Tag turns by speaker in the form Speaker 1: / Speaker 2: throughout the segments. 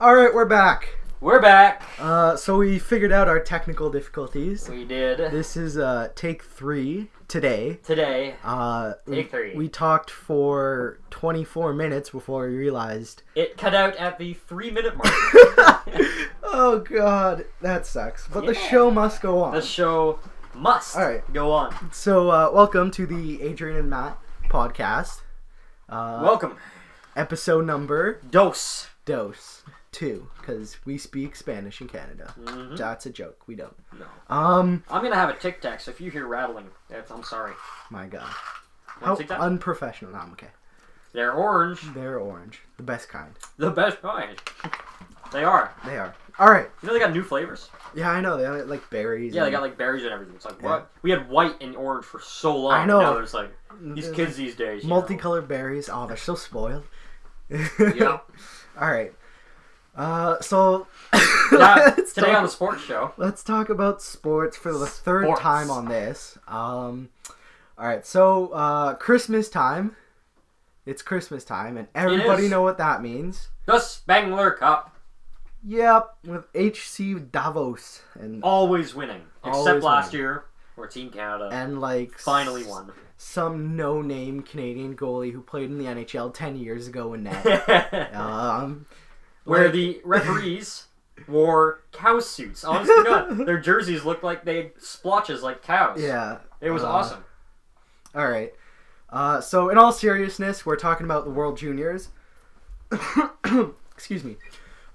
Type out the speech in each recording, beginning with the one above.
Speaker 1: Alright, we're back.
Speaker 2: We're back.
Speaker 1: So we figured out our technical difficulties.
Speaker 2: We did.
Speaker 1: This is take 3 today.
Speaker 2: Take 3.
Speaker 1: We talked for 24 minutes before we realized
Speaker 2: It cut out at the 3-minute mark.
Speaker 1: Oh god, that sucks. But the show must go on.
Speaker 2: The show must go on.
Speaker 1: So welcome to the Adrian and Matt podcast.
Speaker 2: Welcome.
Speaker 1: Episode number
Speaker 2: Dos.
Speaker 1: 2, because we speak Spanish in Canada.
Speaker 2: Mm-hmm.
Speaker 1: That's a joke. We don't.
Speaker 2: No.
Speaker 1: I'm
Speaker 2: gonna have a Tic Tac, so if you hear rattling, I'm sorry.
Speaker 1: My god.
Speaker 2: Want
Speaker 1: How unprofessional. No, I'm okay.
Speaker 2: They're orange.
Speaker 1: They're orange. The best kind.
Speaker 2: The best kind. They are.
Speaker 1: They are. Alright.
Speaker 2: You know they got new flavors?
Speaker 1: Yeah, I know. They have like berries.
Speaker 2: Yeah, they got like berries and everything. It's like, what? We had white and orange for so long.
Speaker 1: I know.
Speaker 2: Now there's like, these kids these days.
Speaker 1: Multicolored berries. Oh, they're so spoiled.
Speaker 2: Yep.
Speaker 1: Alright. So
Speaker 2: today on the sports show,
Speaker 1: let's talk about sports for the third time on this. Alright, so Christmas time. It's Christmas time, and everybody know what that means.
Speaker 2: The Spengler Cup.
Speaker 1: Yep, with HC Davos and
Speaker 2: always winning, except last year, where Team Canada
Speaker 1: and like
Speaker 2: finally won.
Speaker 1: Some no-name Canadian goalie who played in the NHL 10 years ago in net.
Speaker 2: Where the referees wore cow suits. Honestly, God, their jerseys looked like they had splotches like cows.
Speaker 1: Yeah.
Speaker 2: It was awesome.
Speaker 1: All right. So, in all seriousness, we're talking about the World Juniors. Excuse me.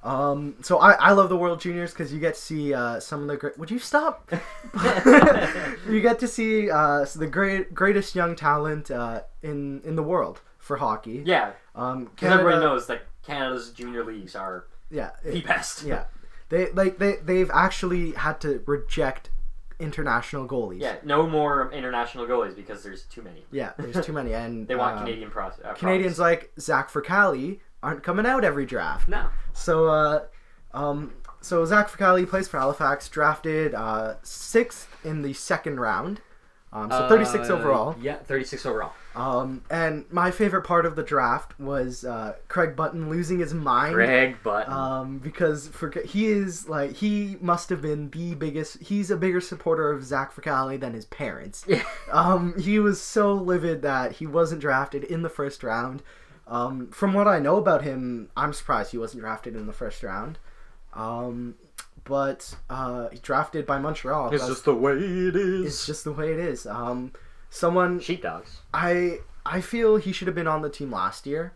Speaker 1: So I love the World Juniors because you get to see some of the great... Would you stop? You get to see the greatest young talent in the world for hockey.
Speaker 2: Yeah. Because everybody knows that Canada's junior leagues are the best.
Speaker 1: Yeah. They've actually had to reject international goalies.
Speaker 2: Yeah, no more international goalies because there's too many.
Speaker 1: Yeah, there's too many, and
Speaker 2: they want Canadians
Speaker 1: like Zach Fricali aren't coming out every draft.
Speaker 2: No.
Speaker 1: So Zach Fricali plays for Halifax, drafted 6th in the second round. So 36 overall.
Speaker 2: Yeah, 36 overall.
Speaker 1: And my favorite part of the draft was Craig Button losing his mind.
Speaker 2: Craig Button.
Speaker 1: Because he must have been the biggest. He's a bigger supporter of Zach Fricali than his parents. He was so livid that he wasn't drafted in the first round. From what I know about him, I'm surprised he wasn't drafted in the first round. But drafted by Montreal.
Speaker 2: It's just the way it is.
Speaker 1: It's just the way it is.
Speaker 2: Sheepdogs.
Speaker 1: I feel he should have been on the team last year.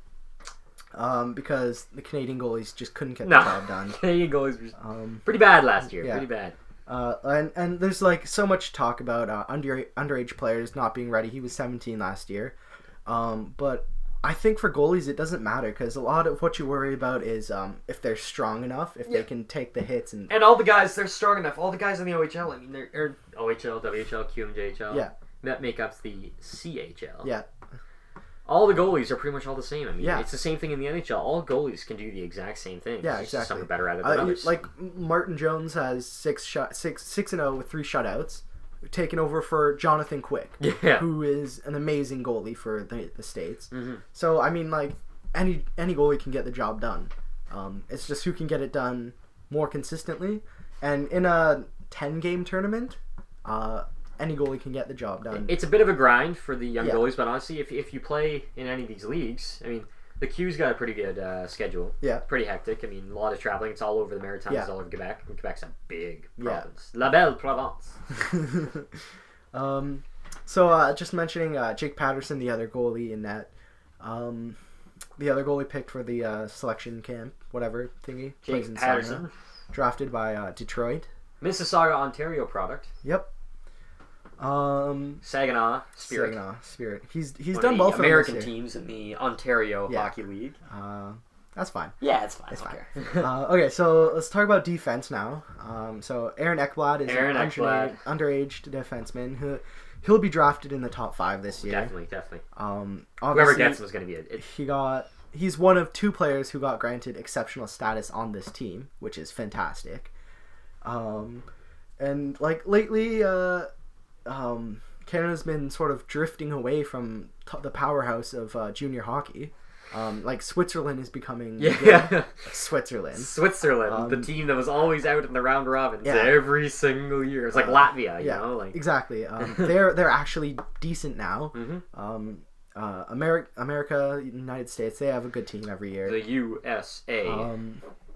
Speaker 1: Because the Canadian goalies just couldn't get the job done.
Speaker 2: Canadian goalies were pretty bad last year. Yeah. Pretty bad.
Speaker 1: And there's like so much talk about underage players not being ready. He was 17 last year. But I think for goalies it doesn't matter because a lot of what you worry about is if they're strong enough, if they can take the hits and
Speaker 2: all the guys they're strong enough. All the guys in the OHL, I mean, they're OHL, WHL, QMJHL.
Speaker 1: Yeah,
Speaker 2: that make up the CHL.
Speaker 1: Yeah,
Speaker 2: all the goalies are pretty much all the same. I mean, it's the same thing in the NHL. All goalies can do the exact same thing.
Speaker 1: Yeah, exactly.
Speaker 2: Some are better at it than others.
Speaker 1: Like Martin Jones has 6-0 with 3 shutouts. Taken over for Jonathan Quick, who is an amazing goalie for the States. Mm-hmm. So I mean, like any goalie can get the job done. It's just who can get it done more consistently. And in a 10-game tournament, any goalie can get the job done.
Speaker 2: It's a bit of a grind for the young goalies, but honestly, if you play in any of these leagues, I mean, the Q's got a pretty good schedule. Yeah. Pretty hectic. I mean, a lot of traveling. It's all over the Maritimes. It's all over Quebec. And Quebec's a big province. La Belle Provence.
Speaker 1: So just mentioning Jake Patterson, the other goalie in that. The other goalie picked for the selection camp, whatever thingy.
Speaker 2: Jake Patterson.
Speaker 1: Drafted by Detroit.
Speaker 2: Mississauga, Ontario product.
Speaker 1: Yep.
Speaker 2: Saginaw Spirit.
Speaker 1: He's done both
Speaker 2: American teams in the Ontario Hockey League.
Speaker 1: That's fine.
Speaker 2: Yeah, it's fine.
Speaker 1: It's fine. Okay, so let's talk about defense now. So Aaron Ekblad is an underage defenseman he'll be drafted in the top 5 this year.
Speaker 2: Definitely. Whoever gets him is going to be it.
Speaker 1: He's one of 2 players who got granted exceptional status on this team, which is fantastic. And like lately. Canada's been sort of drifting away from the powerhouse of junior hockey. Like Switzerland is becoming Switzerland,
Speaker 2: the team that was always out in the round robins every single year. It's like Latvia, you know, like
Speaker 1: exactly. They're actually decent now. America, United States, they have a good team every year.
Speaker 2: The USA.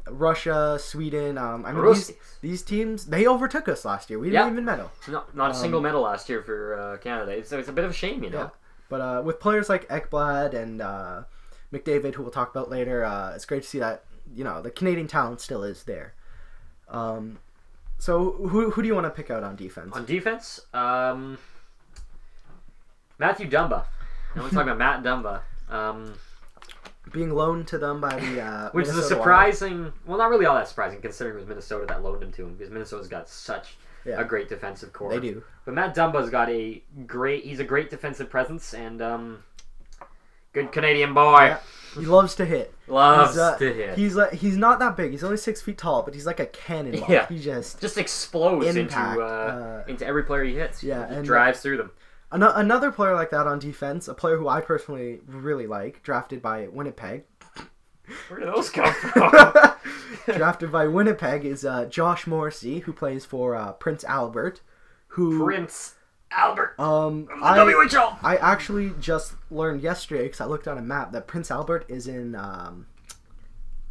Speaker 1: Russia, Sweden. I mean, these teams, they overtook us last year. We didn't even medal.
Speaker 2: Not a single medal last year for Canada. So it's a bit of a shame, you know.
Speaker 1: Yeah. But with players like Ekblad and McDavid, who we'll talk about later, it's great to see that, you know, the Canadian talent still is there. So who do you want to pick out on defense?
Speaker 2: On defense, Matthew Dumba. I want to talk about Matt Dumba.
Speaker 1: Being loaned to them by the
Speaker 2: which Minnesota is a surprising, well, not really all that surprising considering it was Minnesota that loaned him to him, because Minnesota's got such a great defensive core.
Speaker 1: They do.
Speaker 2: But Matt Dumba's got he's a great defensive presence and good Canadian boy.
Speaker 1: Yeah. He loves to hit.
Speaker 2: To hit.
Speaker 1: He's not that big. He's only 6 feet tall, but he's like a cannonball.
Speaker 2: Yeah.
Speaker 1: He just
Speaker 2: explodes into every player he hits.
Speaker 1: Yeah,
Speaker 2: and drives through them.
Speaker 1: Another player like that on defense, a player who I personally really like, drafted by Winnipeg.
Speaker 2: Where do those come from?
Speaker 1: Drafted by Winnipeg is Josh Morrissey, who plays for Prince Albert.
Speaker 2: Prince Albert.
Speaker 1: WHL. I actually just learned yesterday, because I looked on a map, that Prince Albert is in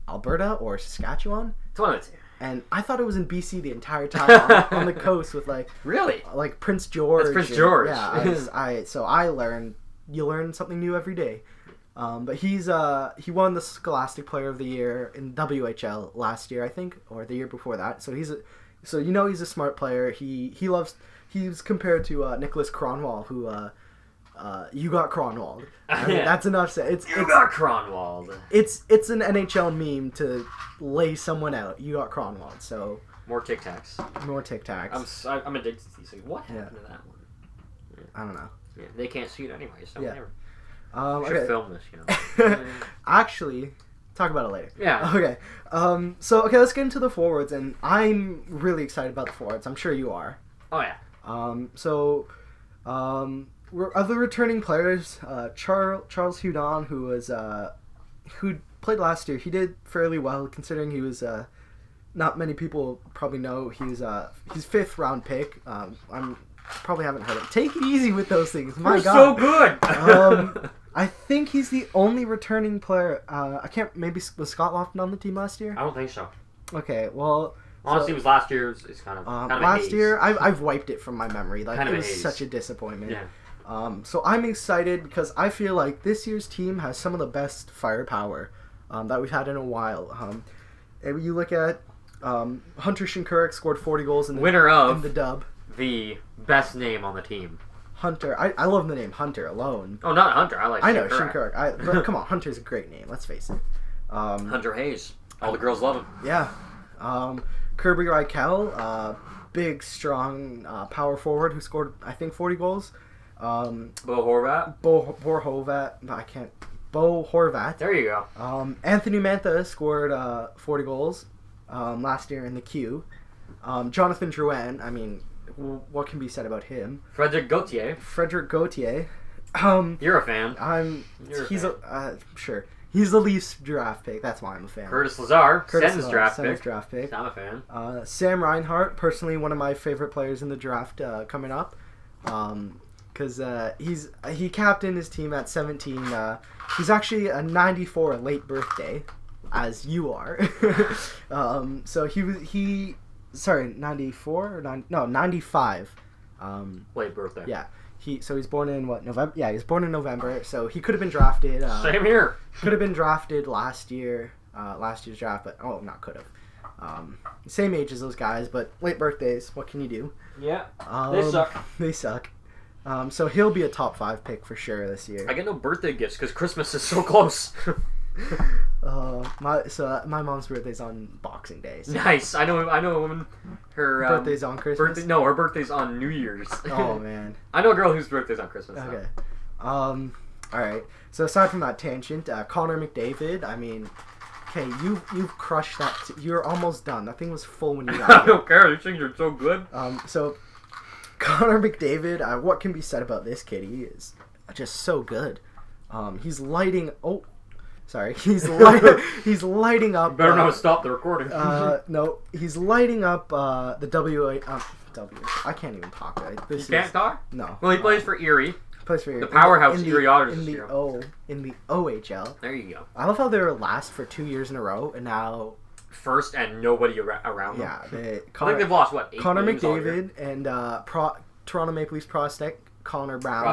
Speaker 1: Alberta or Saskatchewan.
Speaker 2: It's one of the two.
Speaker 1: And I thought it was in BC the entire time on the coast with
Speaker 2: really
Speaker 1: Prince George.
Speaker 2: That's Prince George.
Speaker 1: Yeah, you learn something new every day. But he won the Scholastic Player of the Year in WHL last year, I think, or the year before that. So he's a smart player. He's compared to Nicholas Kronwall, who you got Kronwald. I mean, that's enough said.
Speaker 2: You got Kronwald.
Speaker 1: It's an NHL meme to lay someone out. You got Kronwald. So
Speaker 2: more Tic Tacs. I'm addicted to these things. What happened to that one?
Speaker 1: Yeah. I don't know.
Speaker 2: Yeah, they can't see it anyway, so whatever.
Speaker 1: Should
Speaker 2: film this, you know.
Speaker 1: Actually, talk about it later.
Speaker 2: Yeah.
Speaker 1: Okay. Let's get into the forwards, and I'm really excited about the forwards. I'm sure you are.
Speaker 2: Oh yeah.
Speaker 1: Other returning players, Charles Hudon, who played last year, he did fairly well considering he was not many people probably know he's 5th round pick. I'm probably haven't heard it. Take it easy with those things. My
Speaker 2: You're
Speaker 1: God,
Speaker 2: so good.
Speaker 1: I think he's the only returning player. Maybe was Scott Lofton on the team last year?
Speaker 2: I don't think so.
Speaker 1: Okay, well.
Speaker 2: Honestly, it was last year. It's kind of
Speaker 1: last year. I've wiped it from my memory. It was such a disappointment.
Speaker 2: Yeah.
Speaker 1: So I'm excited because I feel like this year's team has some of the best firepower that we've had in a while. If you look at Hunter Shinkaruk scored 40 goals in the dub.
Speaker 2: The best name on the team.
Speaker 1: Hunter. I love the name Hunter alone.
Speaker 2: Oh, not Hunter. I know
Speaker 1: Shinkaruk. But come on, Hunter's a great name. Let's face it.
Speaker 2: Hunter Hayes. All the girls love him.
Speaker 1: Yeah. Kirby Reichel, big, strong power forward who scored, I think, 40 goals.
Speaker 2: Bo Horvat.
Speaker 1: Bo Horvat.
Speaker 2: There you go.
Speaker 1: Anthony Mantha scored 40 goals last year in the Q. Jonathan Drouin, I mean, what can be said about him?
Speaker 2: Frederic Gauthier. You're a fan.
Speaker 1: Sure. He's the Leafs draft pick. That's why I'm a fan.
Speaker 2: Curtis Lazar, Sens draft pick. I'm a fan.
Speaker 1: Sam Reinhart, personally one of my favorite players in the draft coming up. Because he captained his team at 17. He's actually a 94 late birthday, as you are. So he 94 or 95.
Speaker 2: Late birthday.
Speaker 1: Yeah. He's born in November? Yeah, he's born in November. So he could have been drafted.
Speaker 2: Same here.
Speaker 1: Could have been drafted last year's draft, but not could have. Same age as those guys, but late birthdays. What can you do?
Speaker 2: Yeah. They suck.
Speaker 1: They suck. So he'll be a top 5 pick for sure this year.
Speaker 2: I get no birthday gifts because Christmas is so close.
Speaker 1: My mom's birthday's on Boxing Day. So.
Speaker 2: Nice. I know a woman. Her
Speaker 1: birthday's on Christmas.
Speaker 2: Her birthday's on New Year's.
Speaker 1: Oh man.
Speaker 2: I know a girl whose birthday's on Christmas.
Speaker 1: Okay. All right. So aside from that tangent, Connor McDavid. I mean, okay, you've crushed that. You're almost done. That thing was full when you got
Speaker 2: here. I don't care. These things are so good.
Speaker 1: So Connor McDavid. What can be said about this kid? He is just so good. He's lighting. Sorry, he's lighting up.
Speaker 2: You better not stop the recording.
Speaker 1: No, he's lighting up the W. I can't even talk.
Speaker 2: You can't talk?
Speaker 1: No.
Speaker 2: Well, he plays for Erie.
Speaker 1: Plays for Erie.
Speaker 2: The powerhouse Erie Otters.
Speaker 1: In the OHL.
Speaker 2: There you go.
Speaker 1: I love how they were last for 2 years in a row, and now
Speaker 2: first and nobody around them.
Speaker 1: Yeah,
Speaker 2: I think they've lost what? 8
Speaker 1: Connor McDavid and Toronto Maple Leafs prospect Connor Brown.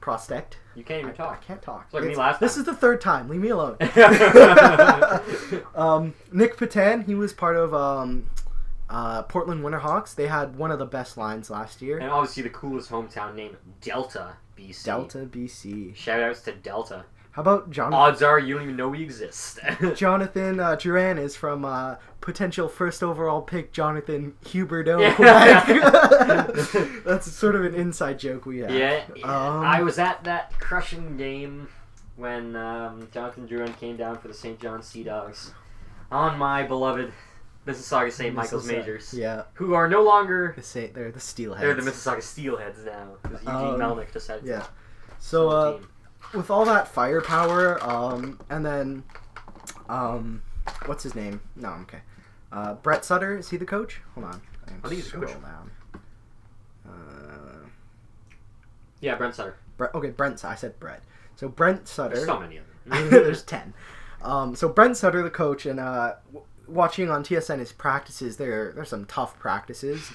Speaker 1: Prospect.
Speaker 2: You can't even talk.
Speaker 1: I can't talk.
Speaker 2: It's like me last time.
Speaker 1: This is the third time. Leave me alone. Nick Petan, he was part of Portland Winterhawks. They had one of the best lines last year.
Speaker 2: And obviously the coolest hometown name, Delta, BC.
Speaker 1: Delta, BC.
Speaker 2: Shoutouts to Delta.
Speaker 1: How about Jonathan?
Speaker 2: Odds are you don't even know we exist.
Speaker 1: Jonathan Duran is from potential first overall pick Jonathan Huberdeau, Quebec. That's sort of an inside joke we have.
Speaker 2: Yeah. I was at that crushing game when Jonathan Duran came down for the St. John Sea Dogs on my beloved Mississauga St. Michael's Majors.
Speaker 1: Yeah.
Speaker 2: Who are no longer...
Speaker 1: They're the Steelheads.
Speaker 2: They're the Mississauga Steelheads now. Because Eugene Melnick decided to...
Speaker 1: So, with all that firepower, and then, what's his name? No, I'm okay. Brett Sutter, is he the coach? Hold on.
Speaker 2: I think he's the coach.
Speaker 1: Down.
Speaker 2: Yeah, Brent Sutter.
Speaker 1: I said Brett. So Brent Sutter.
Speaker 2: There's so many of them.
Speaker 1: There's 10. So Brent Sutter, the coach, and watching on TSN his practices, there's some tough practices.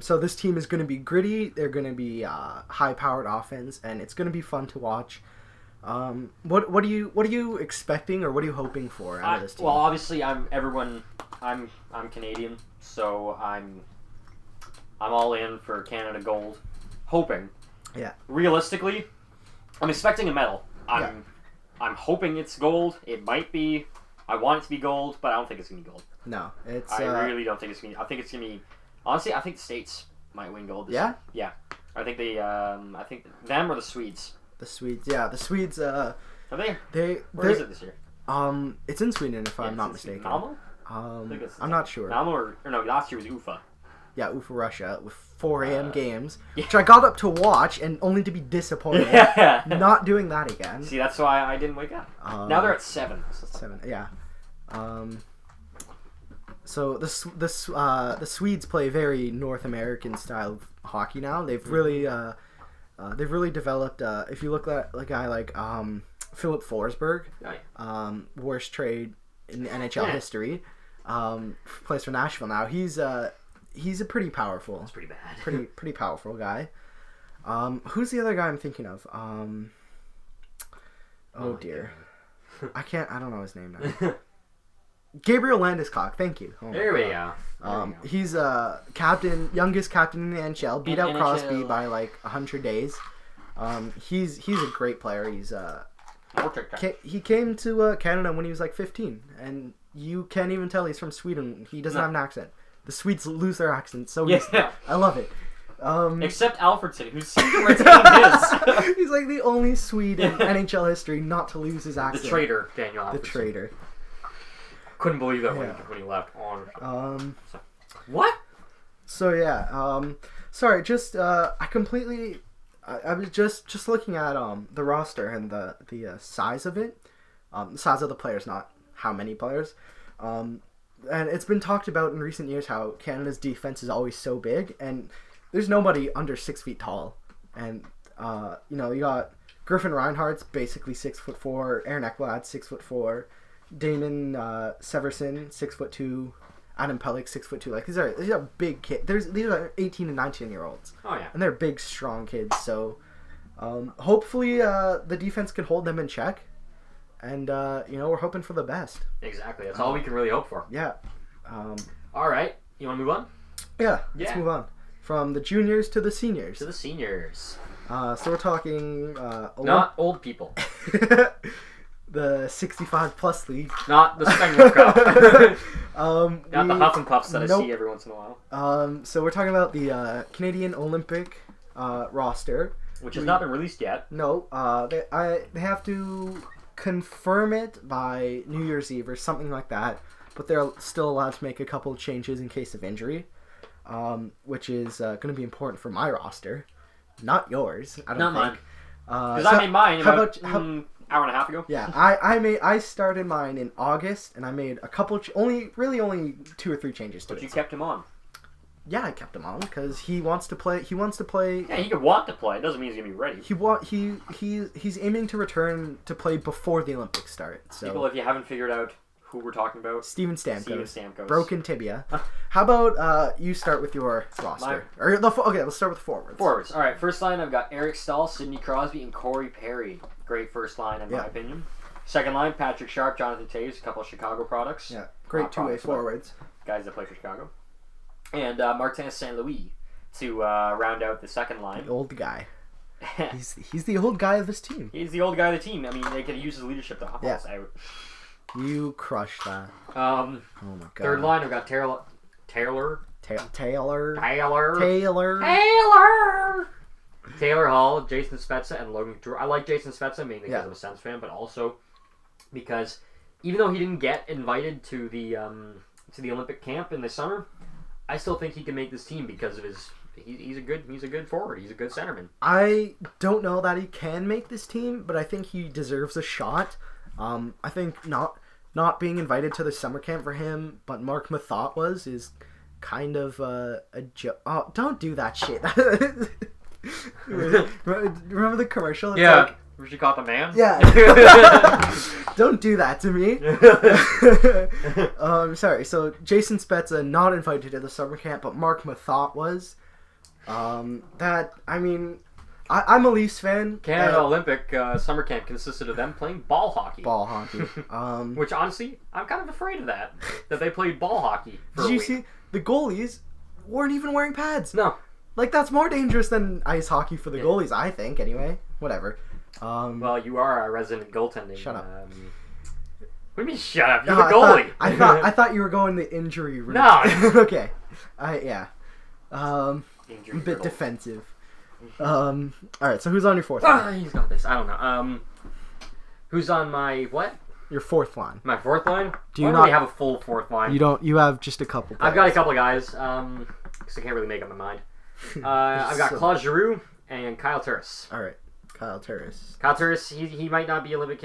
Speaker 1: So this team is going to be gritty. They're going to be high-powered offense, and it's going to be fun to watch. What are you expecting, or what are you hoping for out of this team?
Speaker 2: Well, obviously, I'm Canadian, so I'm all in for Canada gold, hoping.
Speaker 1: Yeah.
Speaker 2: Realistically, I'm expecting a medal. I'm hoping it's gold. It might be. I want it to be gold, but I don't think it's gonna be gold.
Speaker 1: No, it's.
Speaker 2: I really don't think it's gonna be. I think it's gonna be. Honestly, I think the States might win gold this year. Yeah. I think they. I think them or the Swedes.
Speaker 1: The Swedes, yeah, the Swedes.
Speaker 2: Are they? Where is it this year?
Speaker 1: It's in Sweden, if I'm not mistaken.
Speaker 2: Malmo?
Speaker 1: I'm not sure.
Speaker 2: Malmo or no? Last year was Ufa.
Speaker 1: Yeah, Ufa, Russia, with 4 a.m. games, which I got up to watch and only to be disappointed. Not doing that again.
Speaker 2: See, that's why I didn't wake up. Now they're at 7.
Speaker 1: 7, yeah. So the Swedes play very North American style of hockey now. They've really developed. If you look at a guy like Philip Forsberg, worst trade in NHL history, plays for Nashville now. He's a pretty powerful.
Speaker 2: That's pretty bad.
Speaker 1: pretty powerful guy. Who's the other guy I'm thinking of? Oh dear, I don't know his name now. Gabriel Landeskog, thank you.
Speaker 2: Oh there we go.
Speaker 1: He's youngest captain in the NHL. Beat out Crosby by like 100 days. He's a great player. He came to Canada when he was like 15, and you can't even tell he's from Sweden. He doesn't have an accent. The Swedes lose their accent so easily. I love it.
Speaker 2: Except Alfredson, who seemed to retain his.
Speaker 1: He's like the only Swede in NHL history not to lose his accent.
Speaker 2: The traitor, Daniel Alfredson.
Speaker 1: The traitor.
Speaker 2: Couldn't believe that when he left. What?
Speaker 1: So yeah. Sorry. Just I was just looking at the roster and the size of it. The size of the players, not how many players. And it's been talked about in recent years how Canada's defense is always so big, and there's nobody under 6 feet tall. And you got Griffin Reinhardt's basically 6'4", Aaron Ekblad's 6'4", Damon Severson 6'2", Adam Pellick 6'2". Like these are big kids. These are 18 and 19-year-olds.
Speaker 2: Oh yeah.
Speaker 1: And they're big, strong kids. So hopefully the defense can hold them in check. And, we're hoping for the best.
Speaker 2: Exactly. That's all we can really hope for.
Speaker 1: Yeah.
Speaker 2: All right. You want to move on?
Speaker 1: Yeah. Let's move on. From the juniors to the seniors. So we're talking...
Speaker 2: Not old people.
Speaker 1: The 65-plus league.
Speaker 2: Not the Spengler Cup. Not the Huff and Puffs that I see every once in a while.
Speaker 1: So we're talking about the Canadian Olympic roster.
Speaker 2: Which has not been released yet.
Speaker 1: No. They have to... confirm it by New Year's Eve or something like that, but they're still allowed to make a couple of changes in case of injury, which is going to be important for my roster, not yours. I don't think.
Speaker 2: Mine. Because I made mine hour and a half ago.
Speaker 1: Yeah, I started mine in August, and I made a couple only 2 or 3 changes to it.
Speaker 2: But you kept him on.
Speaker 1: Yeah, I kept him on because he wants to play.
Speaker 2: Yeah, he could want to play. It doesn't mean he's gonna be ready.
Speaker 1: He's aiming to return to play before the Olympics start. So
Speaker 2: people, if you haven't figured out who we're talking about,
Speaker 1: Steven Stamkos. Broken tibia. How about you start with your roster? Okay, let's start with forwards.
Speaker 2: Forwards. All right. First line, I've got Eric Stahl, Sidney Crosby, and Corey Perry. Great first line in my opinion. Second line, Patrick Sharp, Jonathan Toews, a couple of Chicago products.
Speaker 1: Yeah, great two-way forwards.
Speaker 2: Guys that play for Chicago. And Martin St. Louis to round out the second line.
Speaker 1: The old guy. he's the old guy of this team.
Speaker 2: He's the old guy of the team. I mean, they could use his leadership to help us out.
Speaker 1: You crushed that.
Speaker 2: Oh my god. Third line, I've got Taylor. Taylor Hall, Jason Spezza, and Logan Couture. I like Jason Spezza mainly because I'm a Sens fan, but also because even though he didn't get invited to the Olympic camp in the summer, I still think he can make this team because of his. He's a good forward. He's a good centerman.
Speaker 1: I don't know that he can make this team, but I think he deserves a shot. I think not being invited to the summer camp for him, but Mark Mathot is kind of a joke. Oh, don't do that shit. Remember the commercial? It's
Speaker 2: like, where she caught the man?
Speaker 1: Yeah. Don't do that to me. Sorry. So Jason Spezza not invited to the summer camp, but Mark Mathot was. I'm a Leafs fan.
Speaker 2: Canada Olympic summer camp consisted of them playing ball hockey. Which honestly, I'm kind of afraid of that they played ball hockey.
Speaker 1: Did you see the goalies weren't even wearing pads?
Speaker 2: No.
Speaker 1: Like, that's more dangerous than ice hockey for the goalies, I think. Anyway, whatever.
Speaker 2: Well, you are a resident goaltending.
Speaker 1: Shut up.
Speaker 2: What do you mean, shut up? You're the goalie.
Speaker 1: I thought you were going the injury route.
Speaker 2: No.
Speaker 1: Okay. Yeah. I'm a bit defensive. All right. So who's on your fourth line?
Speaker 2: He's got this. I don't know. Who's on my what?
Speaker 1: Your fourth line.
Speaker 2: My fourth line? Do you not really have a full fourth line?
Speaker 1: You don't. You have just a couple.
Speaker 2: I've got a couple of guys. Because I can't really make up my mind. I've got Claude Giroux and Kyle Turris.
Speaker 1: All right, Kyle Turris.
Speaker 2: Kyle Turris, he might not be Olympic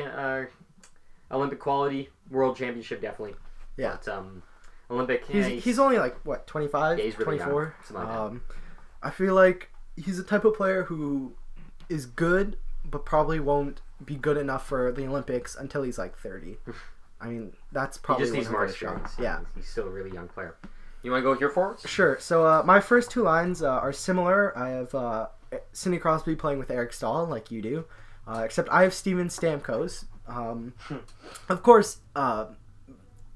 Speaker 2: quality, World Championship definitely.
Speaker 1: Yeah.
Speaker 2: But Olympic.
Speaker 1: He's only like what 25,
Speaker 2: yeah, he's really
Speaker 1: 24.
Speaker 2: Like
Speaker 1: I feel like he's the type of player who is good, but probably won't be good enough for the Olympics until he's like 30. I mean, that's probably
Speaker 2: he just needs more experience.
Speaker 1: Yeah,
Speaker 2: he's still a really young player. You want to go with your forwards?
Speaker 1: Sure. So my first two lines are similar. I have Sidney Crosby playing with Eric Stahl, like you do, except I have Steven Stamkos. Of course,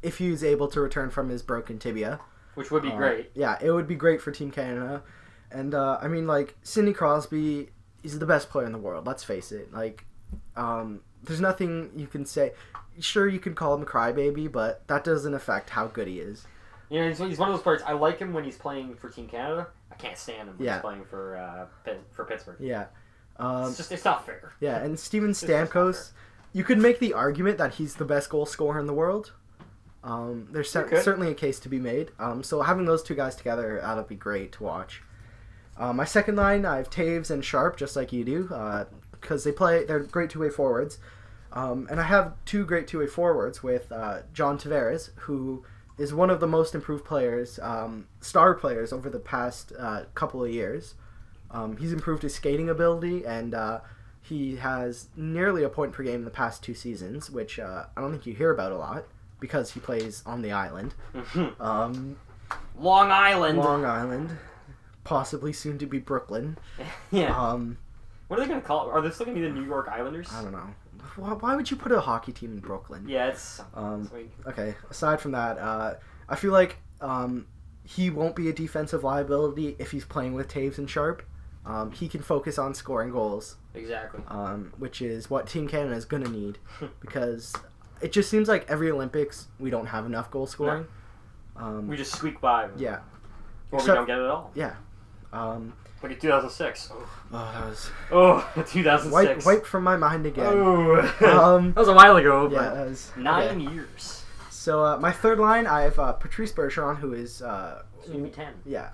Speaker 1: if he's able to return from his broken tibia.
Speaker 2: Which would be great.
Speaker 1: Yeah, it would be great for Team Canada. And, Sidney Crosby, he's the best player in the world, let's face it. Like, there's nothing you can say. Sure, you can call him a crybaby, but that doesn't affect how good he is.
Speaker 2: You know, he's one of those players. I like him when he's playing for Team Canada. I can't stand him when he's playing for Pittsburgh.
Speaker 1: Yeah.
Speaker 2: It's not fair.
Speaker 1: Yeah, and Steven Stamkos, you could make the argument that he's the best goal scorer in the world. There's certainly a case to be made. So having those two guys together, that'll be great to watch. My second line, I have Toews and Sharp, just like you do, because they're great two-way forwards. And I have two great two-way forwards with John Tavares, who is one of the most improved players, star players over the past couple of years. He's improved his skating ability, and he has nearly a point per game in the past 2 seasons, which I don't think you hear about a lot because he plays on the island.
Speaker 2: Long Island.
Speaker 1: Possibly soon to be Brooklyn.
Speaker 2: Yeah. What are they going to call it? Are they still going to be the New York Islanders?
Speaker 1: I don't know. Why would you put a hockey team in Brooklyn?
Speaker 2: Yeah, it's...
Speaker 1: Okay, aside from that, I feel like he won't be a defensive liability if he's playing with Toews and Sharp. He can focus on scoring goals.
Speaker 2: Exactly.
Speaker 1: Which is what Team Canada is going to need. Because it just seems like every Olympics, we don't have enough goal scoring.
Speaker 2: No. We just squeak by.
Speaker 1: Yeah.
Speaker 2: Or we don't get it at all.
Speaker 1: Yeah.
Speaker 2: Like in 2006.
Speaker 1: That was...
Speaker 2: 2006.
Speaker 1: Wipe from my mind again.
Speaker 2: That was a while ago.
Speaker 1: Yeah, that was...
Speaker 2: 9 years.
Speaker 1: So, my third line, I have Patrice Bergeron, who is...
Speaker 2: He's going to be 10.
Speaker 1: Yeah.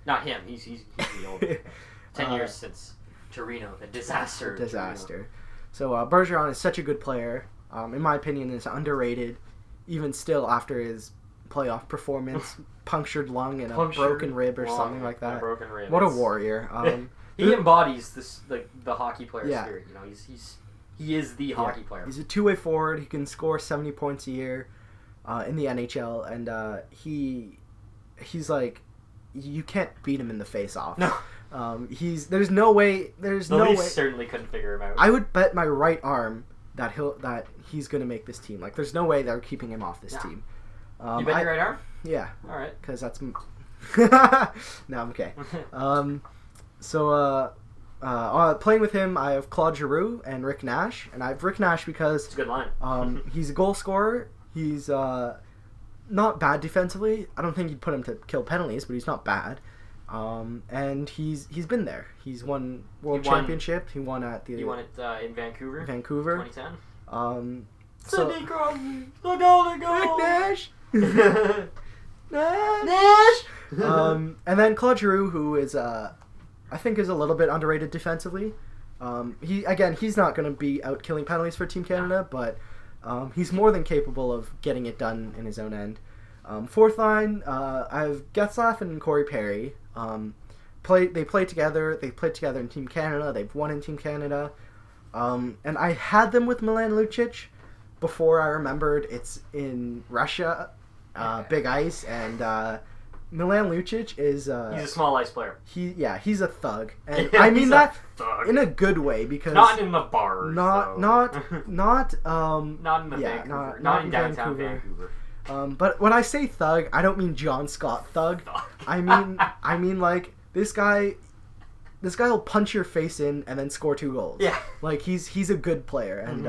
Speaker 2: Not him. He's the older. 10 years since Torino. The disaster.
Speaker 1: So Bergeron is such a good player. In my opinion, is underrated, even still after his playoff performance, punctured lung and a broken rib or something like that.
Speaker 2: Broken rib.
Speaker 1: What a warrior!
Speaker 2: He embodies this the hockey player spirit. You know, he is the hockey player.
Speaker 1: He's a two-way forward. He can score 70 points a year in the NHL, and he's like, you can't beat him in the face-off.
Speaker 2: No.
Speaker 1: There's no way. There's no way.
Speaker 2: Certainly couldn't figure him out.
Speaker 1: I would bet my right arm that he's gonna make this team. Like, there's no way they're keeping him off this team.
Speaker 2: You bet your right arm?
Speaker 1: Yeah.
Speaker 2: All right.
Speaker 1: Because that's. No, I'm okay. Playing with him, I have Claude Giroux and Rick Nash, and I have Rick Nash because
Speaker 2: it's a good line.
Speaker 1: He's a goal scorer. He's not bad defensively. I don't think you'd put him to kill penalties, but he's not bad. And he's been there. He's won championship. He won it
Speaker 2: in Vancouver.
Speaker 1: 2010.
Speaker 2: Sidney Crosby, the golden goal.
Speaker 1: Rick Nash. Nash. And then Claude Giroux, who is I think is a little bit underrated defensively. He's not going to be out killing penalties for Team Canada, but he's more than capable of getting it done in his own end. Fourth line, I have Getzlaf and Corey Perry. They play together. They played together in Team Canada. They've won in Team Canada. And I had them with Milan Lucic before I remembered it's in Russia, Big Ice, and Milan Lucic is...
Speaker 2: he's a small ice player.
Speaker 1: He's a thug. And I mean that in a good way, because...
Speaker 2: Not in the bars,
Speaker 1: not in
Speaker 2: Vancouver. Not in downtown Vancouver.
Speaker 1: But when I say thug, I don't mean John Scott thug. I mean like this guy will punch your face in and then score 2 goals.
Speaker 2: Yeah.
Speaker 1: Like he's a good player, and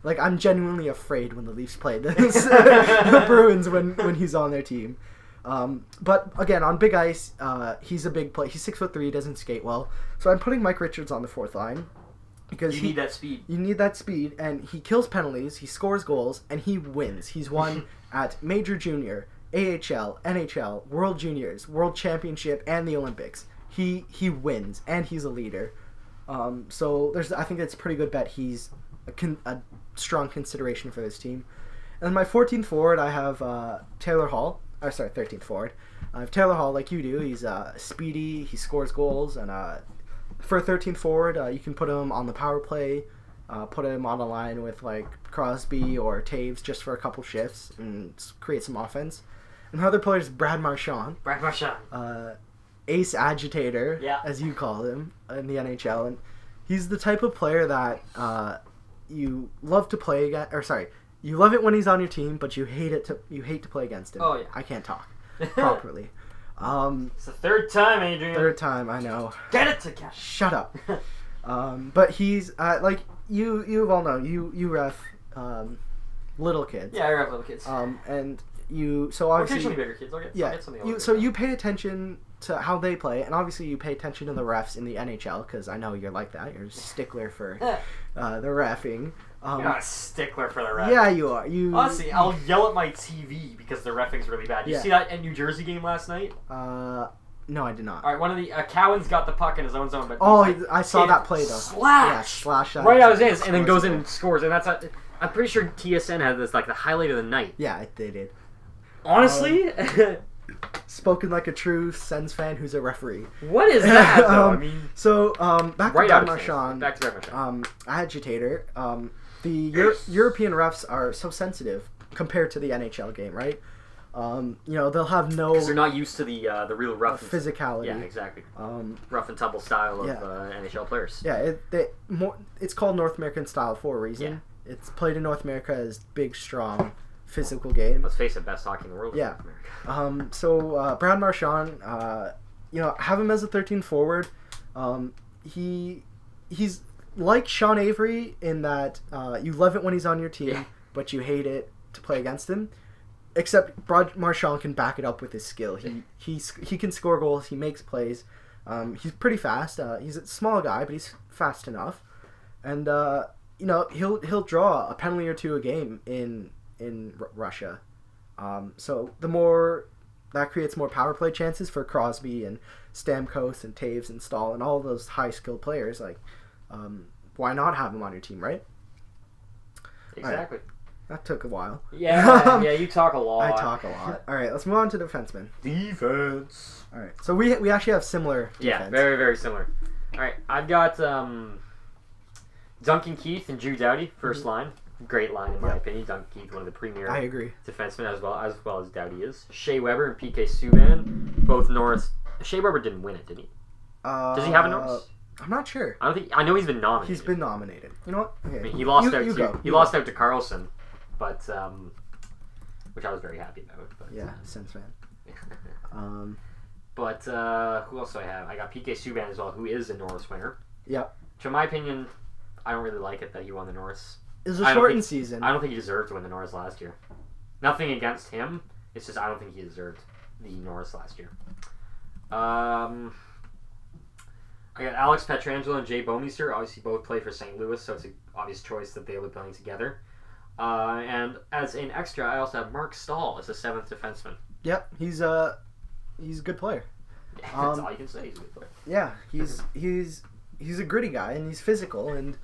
Speaker 1: like I'm genuinely afraid when the Leafs play the Bruins when he's on their team. But again, on Big Ice, he's a big player. He's 6'3", doesn't skate well. So I'm putting Mike Richards on the fourth line. Because
Speaker 2: you need that speed.
Speaker 1: You need that speed, and he kills penalties, he scores goals, and he wins. He's won at Major Junior, AHL, NHL, World Juniors, World Championship, and the Olympics. He wins, and he's a leader. So I think it's a pretty good bet. He's a strong consideration for this team. And my 14th forward, I have Taylor Hall. 13th forward. I have Taylor Hall, like you do. He's speedy. He scores goals, and for a 13th forward, you can put him on the power play, put him on a line with like Crosby or Taves just for a couple shifts and create some offense. And my other player is Brad Marchand. Ace agitator, as you call him in the NHL, and he's the type of player that you love to play against. Or sorry, you love it when he's on your team, but you hate to play against him.
Speaker 2: Oh yeah,
Speaker 1: I can't talk properly.
Speaker 2: It's the third time, Adrian.
Speaker 1: Third time, I know.
Speaker 2: Get it together.
Speaker 1: Shut up. But he's like you all know you ref little kids.
Speaker 2: Yeah, I ref little kids.
Speaker 1: And you so obviously
Speaker 2: occasionally bigger kids. I'll get something.
Speaker 1: You pay attention to how they play, and obviously you pay attention to the refs in the NHL because I know you're like that. You're a stickler for the reffing.
Speaker 2: You're not a stickler for the ref.
Speaker 1: Yeah, you are.
Speaker 2: Honestly, I'll yell at my TV because the reffing's really bad. Did you see that New Jersey game last night?
Speaker 1: No, I did not.
Speaker 2: All right, one of the Cowan's got the puck in his own zone, but
Speaker 1: I saw that play though.
Speaker 2: Slash
Speaker 1: that
Speaker 2: right out of his hands, and then goes in and scores, and that's I'm pretty sure TSN had this like the highlight of the night.
Speaker 1: Yeah, they did.
Speaker 2: Honestly.
Speaker 1: Spoken like a true Sens fan who's a referee.
Speaker 2: What is that, though? I mean,
Speaker 1: so back to Brad Marchand.
Speaker 2: Back to Brad Marchand.
Speaker 1: Agitator. The European refs are so sensitive compared to the NHL game, right? They'll have no.
Speaker 2: Because they're not used to the real rough
Speaker 1: physicality.
Speaker 2: Yeah, exactly. Rough and tumble style of NHL players.
Speaker 1: Yeah, it's called North American style for a reason. Yeah. It's played in North America as big, strong, physical game.
Speaker 2: Let's face it, best hockey in the world.
Speaker 1: Yeah. So Brad Marchand, have him as a 13th forward. He's like Sean Avery in that you love it when he's on your team, but you hate it to play against him. Except Brad Marchand can back it up with his skill. He can score goals. He makes plays. He's pretty fast. He's a small guy, but he's fast enough. And he'll draw a penalty or two a game in Russia. So the more that creates more power play chances for Crosby and Stamkos and Taves and Stahl and all those high skilled players. Like why not have him on your team, right?
Speaker 2: Exactly.
Speaker 1: Right. That took a while.
Speaker 2: Yeah, you talk a lot.
Speaker 1: I talk a lot. All right, let's move on to defensemen.
Speaker 2: Defense.
Speaker 1: All right, so we actually have similar defense.
Speaker 2: Yeah, very, very similar. All right, I've got Duncan Keith and Drew Doughty, first line. Great line, in my opinion. Duncan Keith, one of the premier
Speaker 1: I agree.
Speaker 2: defensemen, as well as Doughty is. Shea Weber and PK Subban, both Norris. Shea Weber didn't win it, did he? Does he have a Norris?
Speaker 1: I'm not sure.
Speaker 2: I know he's been nominated.
Speaker 1: He's been nominated. You know what? Okay.
Speaker 2: I mean, he lost out to Carlson, but which I was very happy about. But,
Speaker 1: yeah, Sens fan.
Speaker 2: But who else do I have? I got PK Subban as well, who is a Norris winner.
Speaker 1: Yep.
Speaker 2: Which, in my opinion, I don't really like it that he won the Norris.
Speaker 1: It was a shortened season.
Speaker 2: I don't think he deserved to win the Norris last year. Nothing against him. It's just I don't think he deserved the Norris last year. I got Alex Pietrangelo and Jay Bouwmeester. Obviously, both play for St. Louis, so it's an obvious choice that they'll be playing together. And as an extra, I also have Mark Stahl as a 7th defenseman.
Speaker 1: Yep, he's a good player.
Speaker 2: That's all you can say. He's a good player.
Speaker 1: Yeah, he's a gritty guy, and he's physical, and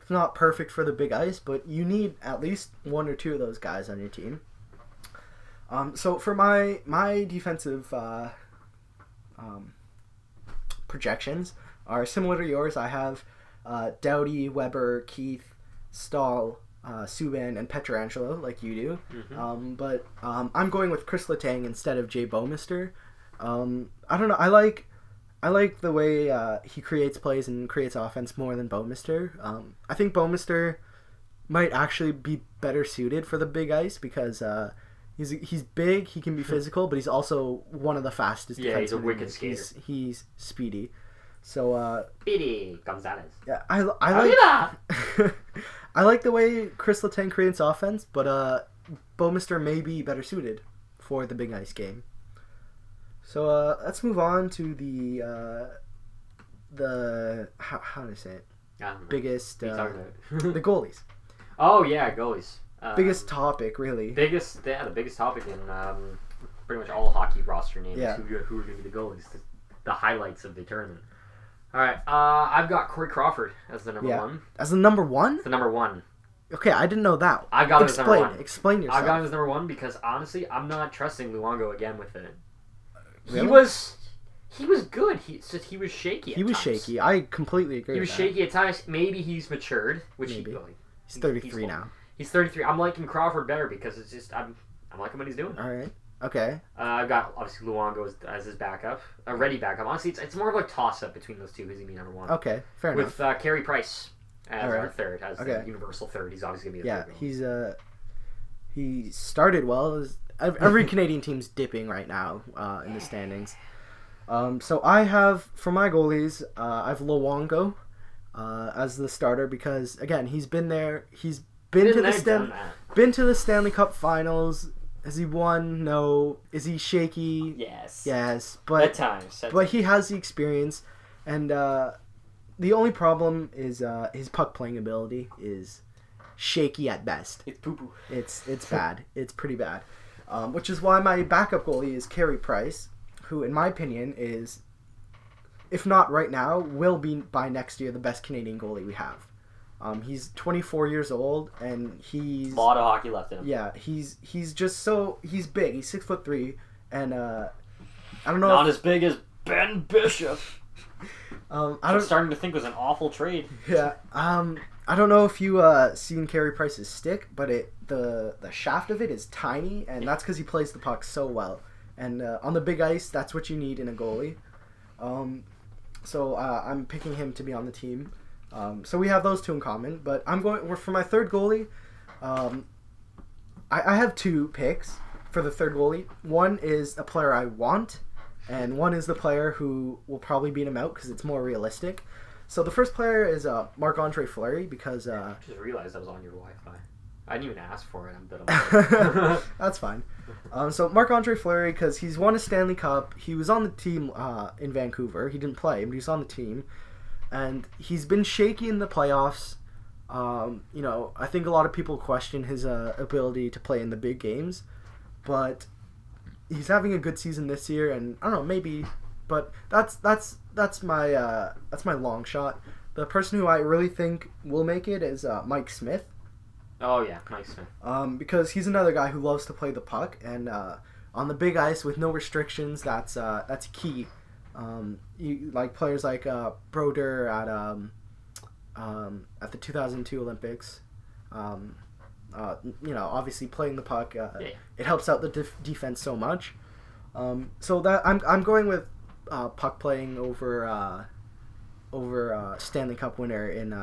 Speaker 1: it's not perfect for the big ice, but you need at least one or two of those guys on your team. So for my defensive projections are similar to yours. I have Doughty, Weber, Keith, Stahl, Subban, and Pietrangelo, like you do. Mm-hmm. But I'm going with Chris Letang instead of Jay Bouwmeester. I don't know. I like the way he creates plays and creates offense more than Bouwmeester. I think Bouwmeester might actually be better suited for the big ice because he's big, he can be physical, but he's also one of the fastest.
Speaker 2: Yeah, he's a wicked skater.
Speaker 1: He's speedy. So
Speaker 2: Speedy Gonzalez.
Speaker 1: Yeah, I like I like the way Chris Letang creates offense, but Bouwmeester may be better suited for the big ice game. So let's move on to the how do I say it? Biggest the goalies.
Speaker 2: Oh yeah, goalies.
Speaker 1: Biggest topic, really.
Speaker 2: The biggest topic in pretty much all hockey roster names.
Speaker 1: Yeah.
Speaker 2: Who are going to be the goalies? The highlights of the tournament. All right, I've got Corey Crawford as the number one.
Speaker 1: As the number one?
Speaker 2: It's the number one.
Speaker 1: Okay, I didn't know that.
Speaker 2: I've got him as number one.
Speaker 1: Explain yourself.
Speaker 2: I've got him as number one because honestly, I'm not trusting Luongo again with it.
Speaker 1: Really?
Speaker 2: He was good. He was shaky.
Speaker 1: He was shaky. I completely agree.
Speaker 2: He was shaky at times. Maybe he's matured, which
Speaker 1: he's 33 now.
Speaker 2: He's 33. I'm liking Crawford better because it's just I'm liking what he's doing.
Speaker 1: All right. Okay.
Speaker 2: I've got obviously Luongo as his backup, a ready backup. Honestly, it's more of a toss up between those two. Who's gonna be number one?
Speaker 1: Okay, fair enough.
Speaker 2: With Carey Price as our third, as the universal third. He's obviously gonna be the third.
Speaker 1: He started well. Every Canadian team's dipping right now in the standings. So I have for my goalies, I have Luongo as the starter because again he's been there. He's been to the Stanley Cup Finals. Has he won? No. Is he shaky?
Speaker 2: Yes.
Speaker 1: Yes. But
Speaker 2: at times.
Speaker 1: But he has the experience, and the only problem is his puck playing ability is shaky at best.
Speaker 2: It's poo poo.
Speaker 1: It's bad. It's pretty bad. Which is why my backup goalie is Carey Price, who, in my opinion, is, if not right now, will be by next year the best Canadian goalie we have. He's 24 years old, and he's...
Speaker 2: A lot of hockey left in him.
Speaker 1: Yeah, he's just so... He's big. He's 6'3", and I don't know...
Speaker 2: Not as big as Ben Bishop.
Speaker 1: I'm
Speaker 2: starting to think was an awful trade.
Speaker 1: Yeah. I don't know if you seen Carey Price's stick, but the shaft of it is tiny, and that's because he plays the puck so well. And on the big ice, that's what you need in a goalie. So I'm picking him to be on the team. So we have those two in common, but for my third goalie. I have two picks for the third goalie. One is a player I want, and one is the player who will probably beat him out because it's more realistic. So the first player is Marc-Andre Fleury because... I
Speaker 2: just realized I was on your Wi-Fi. I didn't even ask for it.
Speaker 1: That's fine. So Marc-Andre Fleury, because he's won a Stanley Cup. He was on the team in Vancouver. He didn't play, but he was on the team. And he's been shaky in the playoffs. I think a lot of people question his ability to play in the big games. But he's having a good season this year, and I don't know, maybe... But that's my long shot. the person who I really think will make it is Mike Smith.
Speaker 2: Oh yeah, Mike Smith.
Speaker 1: Because he's another guy who loves to play the puck, and on the big ice with no restrictions, that's key. You like players like Broder at the 2002 Olympics. Obviously playing the puck, it helps out the defense so much. So that I'm going with puck playing over Stanley Cup winner in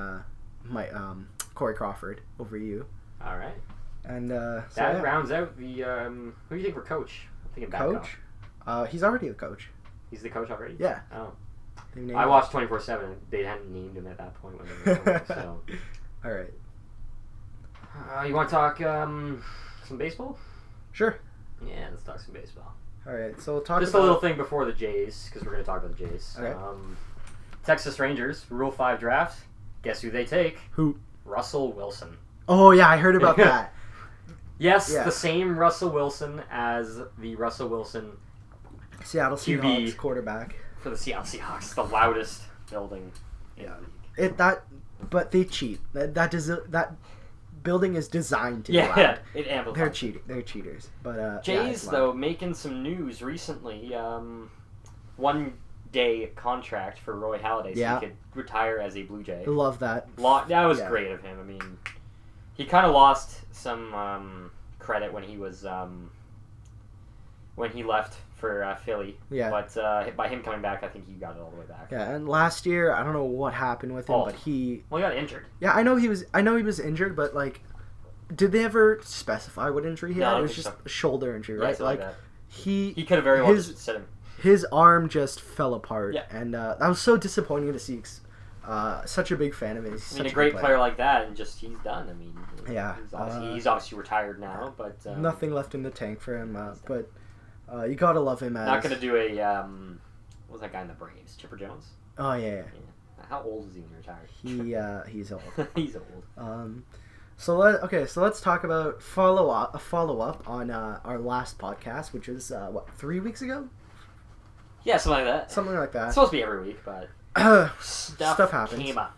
Speaker 1: Corey Crawford over you.
Speaker 2: All right.
Speaker 1: And
Speaker 2: that rounds out the. Who do you think for coach? I'm thinking
Speaker 1: coach. He's already the coach.
Speaker 2: He's the coach already.
Speaker 1: Yeah.
Speaker 2: Oh. I watched 24/7. They hadn't named him at that point when they were so.
Speaker 1: All right.
Speaker 2: You want to talk some baseball?
Speaker 1: Sure.
Speaker 2: Yeah, let's talk some baseball.
Speaker 1: All right. So we'll talk
Speaker 2: just a little thing before the Jays, because we're going to talk about the Jays.
Speaker 1: Okay.
Speaker 2: Texas Rangers Rule 5 draft. Guess who they take?
Speaker 1: Who?
Speaker 2: Russell Wilson.
Speaker 1: Oh yeah, I heard about that.
Speaker 2: Yes, the same Russell Wilson as the Russell Wilson
Speaker 1: Seattle Seahawks quarterback
Speaker 2: for the Seattle Seahawks, the loudest building in the league.
Speaker 1: But they cheat. That building is designed to be loud.
Speaker 2: It amplifies.
Speaker 1: They're cheaters. But
Speaker 2: Jays though making some news recently. 1 day contract for Roy Halladay, so he could retire as a Blue Jay.
Speaker 1: I love that.
Speaker 2: That was great of him. I mean, he kind of lost some credit when he was when he left for Philly. Yeah. But by him coming back, I think he got it all the way back.
Speaker 1: Yeah, and last year, I don't know what happened with him, but he
Speaker 2: got injured.
Speaker 1: Yeah, I know he was injured, but like, did they ever specify what injury he had? It was just a shoulder injury, right?
Speaker 2: Like that.
Speaker 1: He
Speaker 2: could have very well just said him.
Speaker 1: His arm just fell apart, and that was so disappointing to see. Such a big fan of his.
Speaker 2: I mean, a great player like that, and just he's done. I mean,
Speaker 1: yeah,
Speaker 2: he's obviously retired now, but
Speaker 1: nothing left in the tank for him. But you gotta love him.
Speaker 2: Not gonna do a what was that guy in the Braves? Chipper Jones.
Speaker 1: Oh yeah.
Speaker 2: How old is he when he retired?
Speaker 1: He's old.
Speaker 2: He's old.
Speaker 1: So let's talk about follow up on our last podcast, which was 3 weeks ago.
Speaker 2: Yeah, something like that.
Speaker 1: It's
Speaker 2: supposed to be every week, but
Speaker 1: stuff happens.
Speaker 2: Came up.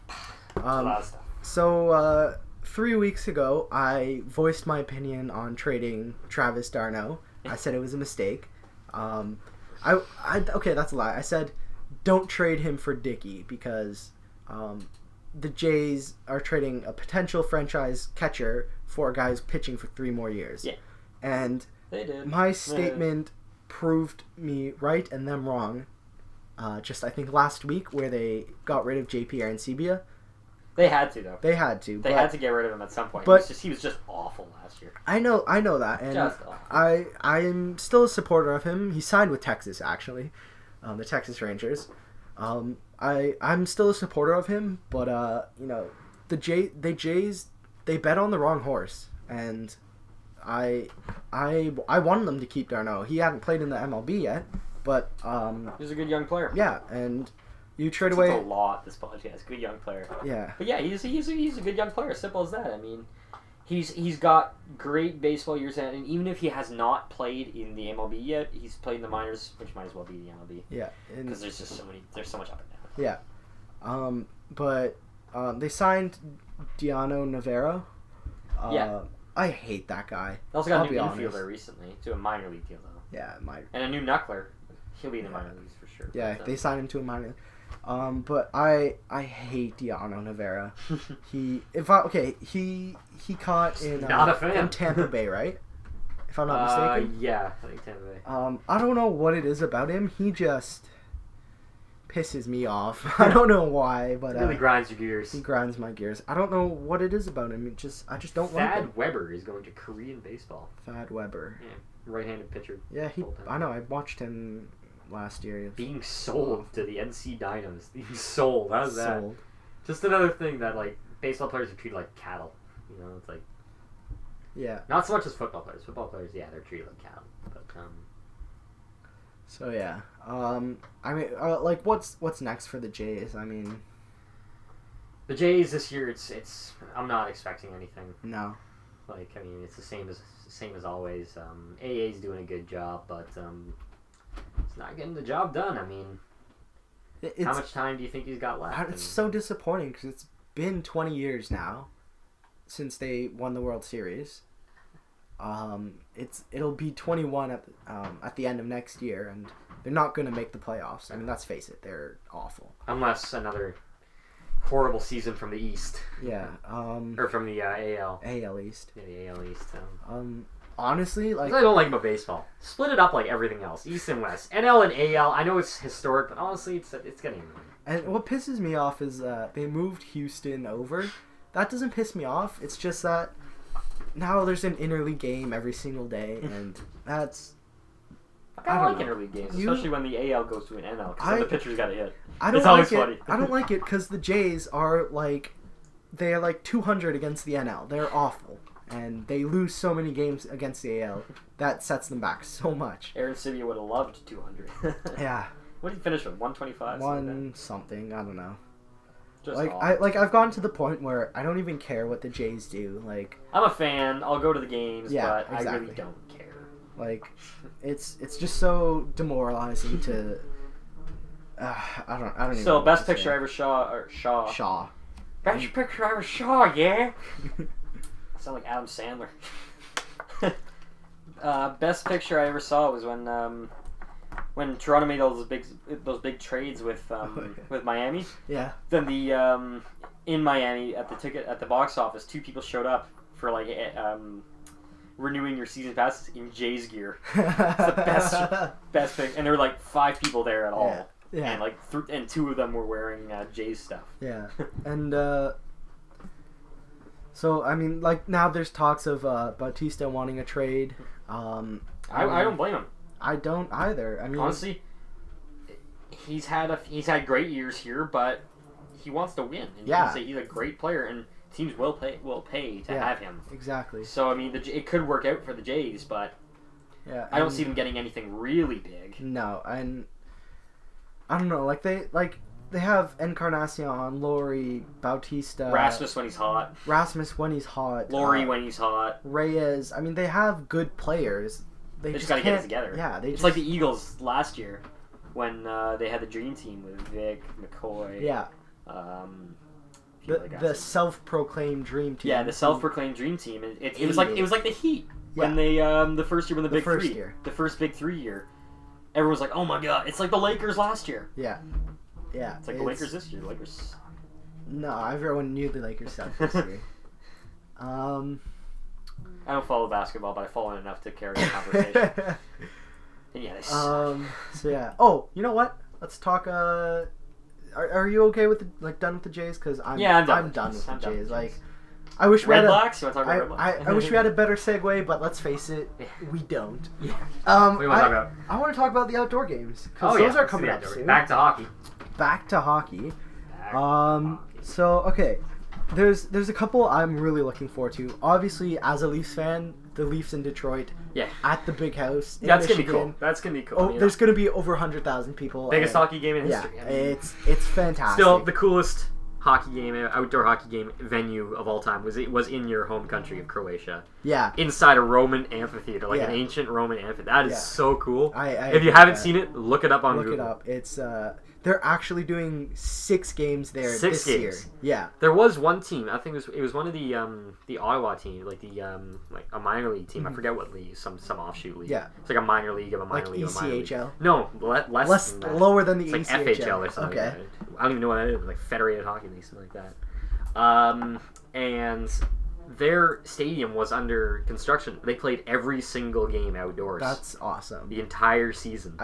Speaker 2: A lot of stuff.
Speaker 1: So 3 weeks ago, I voiced my opinion on trading Travis d'Arnaud. I said it was a mistake. Okay, that's a lie. I said don't trade him for Dickey because the Jays are trading a potential franchise catcher for a guy who's pitching for 3 more years.
Speaker 2: Yeah,
Speaker 1: and
Speaker 2: they did.
Speaker 1: My statement proved me right and them wrong. Just I think last week where they got rid of JP Arancibia.
Speaker 2: They had to though.
Speaker 1: They had to
Speaker 2: get rid of him at some point.
Speaker 1: But
Speaker 2: he was just awful last year.
Speaker 1: I know that, and
Speaker 2: just awful.
Speaker 1: I'm still a supporter of him. He signed with Texas actually, the Texas Rangers. I'm still a supporter of him, but the Jays they bet on the wrong horse, and I wanted them to keep d'Arnaud. He hadn't played in the MLB yet, but
Speaker 2: he's a good young player.
Speaker 1: Yeah, and you trade away
Speaker 2: a lot. This podcast, good young player.
Speaker 1: Yeah,
Speaker 2: but yeah, he's a good young player. Simple as that. I mean, he's got great baseball years, and even if he has not played in the MLB yet, he's played in the minors, which might as well be the MLB.
Speaker 1: Yeah,
Speaker 2: because there's so much up and down.
Speaker 1: Yeah, but they signed Diano Navarro. I hate that guy.
Speaker 2: They also got a new infielder recently to a minor league deal though.
Speaker 1: Yeah,
Speaker 2: and a new knuckler. He'll be in the minor leagues for sure.
Speaker 1: Yeah, they signed him to a minor. But I hate Diano Navarro. He caught in
Speaker 2: not a fan.
Speaker 1: In Tampa Bay, right? If I'm not mistaken.
Speaker 2: Yeah, I think Tampa Bay.
Speaker 1: I don't know what it is about him. He just pisses me off. I don't know why, but
Speaker 2: really grinds your gears.
Speaker 1: He grinds my gears. I don't know what it is about him. I just don't like him.
Speaker 2: Thad Weber is going to Korean baseball.
Speaker 1: Thad Weber.
Speaker 2: Yeah, right-handed pitcher.
Speaker 1: Yeah, I know. I watched him last year.
Speaker 2: Being sold to the NC Dinos. Being sold. How's that? Just another thing that like baseball players are treated like cattle. You know, it's like.
Speaker 1: Yeah.
Speaker 2: Not so much as football players. Football players, yeah, they're treated like cattle. But
Speaker 1: So yeah, I mean, like, what's next for the Jays? I mean,
Speaker 2: the Jays this year, it's I'm not expecting anything.
Speaker 1: No.
Speaker 2: Like, I mean, it's the same as always. AA's doing a good job, but it's not getting the job done. I mean, How much time do you think he's got left?
Speaker 1: It's so disappointing because it's been 20 years now since they won the World Series. It'll be 21 at the end of next year, and they're not going to make the playoffs. I mean, let's face it, they're awful.
Speaker 2: Unless another horrible season from the East.
Speaker 1: Yeah.
Speaker 2: Or from the AL.
Speaker 1: AL East.
Speaker 2: Yeah, the AL East.
Speaker 1: Honestly, like...
Speaker 2: I don't like about baseball. Split it up like everything else. East and West. NL and AL, I know it's historic, but honestly, it's getting annoying.
Speaker 1: And what pisses me off is they moved Houston over. That doesn't piss me off. It's just that now there's an interleague game every single day, and that's...
Speaker 2: I kind of like interleague games, especially when the AL goes to an NL, because then the pitcher's got to hit.
Speaker 1: It's always funny. I don't like it because the Jays are like... They are like 200 against the NL. They're awful. And they lose so many games against the AL. That sets them back so much.
Speaker 2: Aaron Sivia would have loved 200.
Speaker 1: Yeah.
Speaker 2: What did he finish with? 125?
Speaker 1: Something. I don't know.
Speaker 2: Just
Speaker 1: I've gotten to the point where I don't even care what the Jays do. Like,
Speaker 2: I'm a fan. I'll go to the games, but exactly. I really don't care.
Speaker 1: Like, it's just so demoralizing to. I don't even.
Speaker 2: So best picture I ever Shaw. Best picture I ever saw, yeah. Sound like Adam Sandler. Best picture I ever saw was when Toronto made all those big trades with Miami.
Speaker 1: Yeah.
Speaker 2: Then in Miami at the box office, 2 people showed up for like renewing your season passes in Jays gear. It's the best thing, and there were like 5 people there at all. Yeah. And like and 2 of them were wearing Jays stuff.
Speaker 1: Yeah. And so I mean, like, now there's talks of Bautista wanting a trade. I
Speaker 2: don't blame him.
Speaker 1: I don't either. I mean,
Speaker 2: honestly, he's had great years here, but he wants to win. And
Speaker 1: yeah.
Speaker 2: He's a great player, and teams will pay to have him.
Speaker 1: Exactly.
Speaker 2: So I mean, it could work out for the Jays, but
Speaker 1: yeah,
Speaker 2: I don't see them getting anything really big.
Speaker 1: No, and I don't know. Like they have Encarnacion, Laurie, Bautista,
Speaker 2: Rasmus when he's hot. Laurie when he's hot.
Speaker 1: Reyes. I mean, they have good players. They just gotta
Speaker 2: get it together.
Speaker 1: Yeah,
Speaker 2: it's like the Eagles last year when they had the dream team with Vic, McCoy.
Speaker 1: Yeah. The self-proclaimed dream team.
Speaker 2: Yeah, the self-proclaimed dream team. It was like the Heat when they the first year when the first big 3 year. Everyone was like, "Oh my god, it's like the Lakers last year."
Speaker 1: Yeah. Yeah.
Speaker 2: It's like the Lakers this year. Lakers.
Speaker 1: No, everyone knew the Lakers sucked this year.
Speaker 2: I don't follow basketball, but I follow it enough to carry the conversation. And yeah, they suck.
Speaker 1: So yeah. Oh, you know what? Let's talk. Are you okay with done with the Jays? Because I'm done with the Jays. Like, I wish we had
Speaker 2: Blacks. You want to talk about Red Blacks?
Speaker 1: I wish we had a better segue, but let's face it, we don't.
Speaker 2: Yeah. What do you want to talk about?
Speaker 1: I want to talk about the outdoor games because those are coming up soon.
Speaker 2: Back to hockey.
Speaker 1: So okay. There's a couple I'm really looking forward to. Obviously, as a Leafs fan, the Leafs in Detroit.
Speaker 2: Yeah.
Speaker 1: At the big house in
Speaker 2: That's
Speaker 1: Michigan.
Speaker 2: gonna be cool.
Speaker 1: Oh, there's gonna be over 100,000 people.
Speaker 2: Biggest hockey game in history.
Speaker 1: Yeah, it's fantastic.
Speaker 2: Still, the coolest outdoor hockey game venue of all time was in your home country of Croatia.
Speaker 1: Yeah.
Speaker 2: Inside a Roman amphitheater, an ancient Roman amphitheater. That is so cool.
Speaker 1: If
Speaker 2: you haven't seen it, look it up on Google.
Speaker 1: Look it up. It's they're actually doing 6 games there this year. Yeah.
Speaker 2: There was one team. I think it was one of the Ottawa team, like a minor league team. I forget what league, some offshoot league.
Speaker 1: Yeah.
Speaker 2: It's like a minor league of a minor league.
Speaker 1: ECHL?
Speaker 2: No, less than that.
Speaker 1: Lower than the
Speaker 2: it's
Speaker 1: ECHL.
Speaker 2: Like FHL or something. Okay. Like that. I don't even know what that is. Like Federated Hockey League, something like that. And their stadium was under construction. They played every single game outdoors.
Speaker 1: That's awesome.
Speaker 2: The entire season.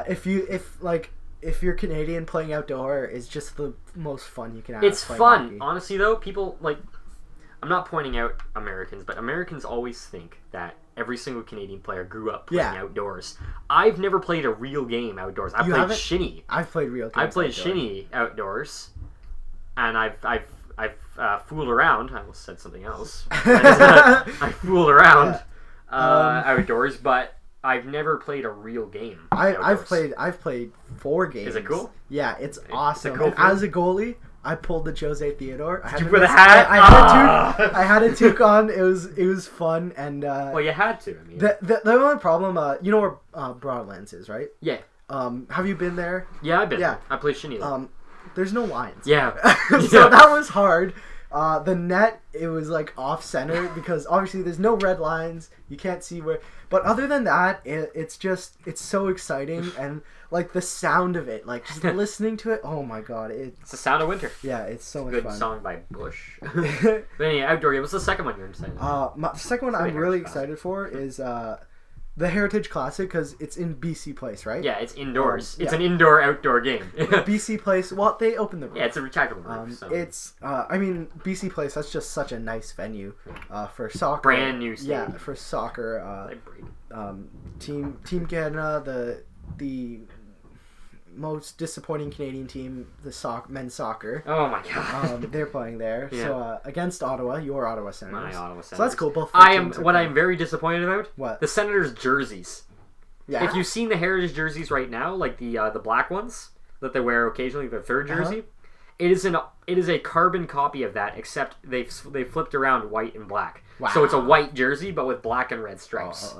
Speaker 1: If you're Canadian, playing outdoor is just the most fun you can have.
Speaker 2: It's fun. Hockey. Honestly, though, people, I'm not pointing out Americans, but Americans always think that every single Canadian player grew up playing outdoors. I've never played a real game outdoors. I played shinny.
Speaker 1: I've played real games.
Speaker 2: I played shinny outdoors, and I've fooled around. I almost said something else. I fooled around outdoors, but I've never played a real game.
Speaker 1: I've played 4 games.
Speaker 2: Is it cool?
Speaker 1: Yeah, it's awesome.
Speaker 2: Cool
Speaker 1: and as a goalie, I pulled the Jose Theodore.
Speaker 2: Did you wear the hat?
Speaker 1: I had a toque on. It was fun and.
Speaker 2: Well, you had to. I mean,
Speaker 1: the only problem, you know where Broadlands is, right?
Speaker 2: Yeah.
Speaker 1: Have you been there?
Speaker 2: Yeah, I've been. Yeah. I play shinny.
Speaker 1: there's no lines.
Speaker 2: Yeah.
Speaker 1: So that was hard. The net, it was like off center because obviously there's no red lines. You can't see where. But other than that, it's so exciting and like the sound of it, like just listening to it. Oh my god,
Speaker 2: it's the sound of winter.
Speaker 1: Yeah, it's so much
Speaker 2: fun. Good song by Bush. But anyway, outdoor game. What's the second one you're excited?
Speaker 1: The second one I'm really excited for is the Heritage Classic because it's in BC Place, right?
Speaker 2: Yeah, it's indoors. It's an indoor-outdoor game.
Speaker 1: BC Place. Well, they opened the roof.
Speaker 2: Yeah, it's a retractable roof. So.
Speaker 1: It's. I mean, BC Place. That's just such a nice venue for soccer.
Speaker 2: Brand new stadium.
Speaker 1: Yeah, for soccer. Team Canada, the most disappointing Canadian team, the men's soccer.
Speaker 2: Oh my god.
Speaker 1: They're playing there. Yeah. So against Ottawa, your Ottawa Senators.
Speaker 2: My Ottawa Senators.
Speaker 1: So that's cool. Both.
Speaker 2: I'm very disappointed about.
Speaker 1: What?
Speaker 2: The Senators jerseys.
Speaker 1: Yeah.
Speaker 2: If you've seen the Heritage jerseys right now, like the black ones that they wear occasionally, the third jersey, it is a carbon copy of that, except they flipped around white and black. Wow. So it's a white jersey but with black and red stripes.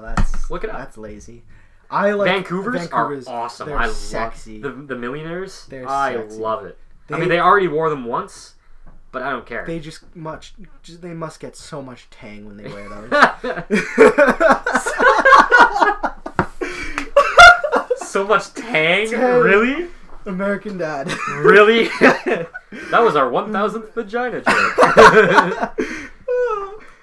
Speaker 2: Look it up.
Speaker 1: That's lazy. I like
Speaker 2: Vancouver's are awesome.
Speaker 1: They're sexy.
Speaker 2: Love the Millionaires.
Speaker 1: They're
Speaker 2: sexy. Love it. They already wore them once, but I don't care.
Speaker 1: They they must get so much tang when they wear those.
Speaker 2: So much tang? Really?
Speaker 1: American Dad.
Speaker 2: Really? That was our 1000th vagina joke.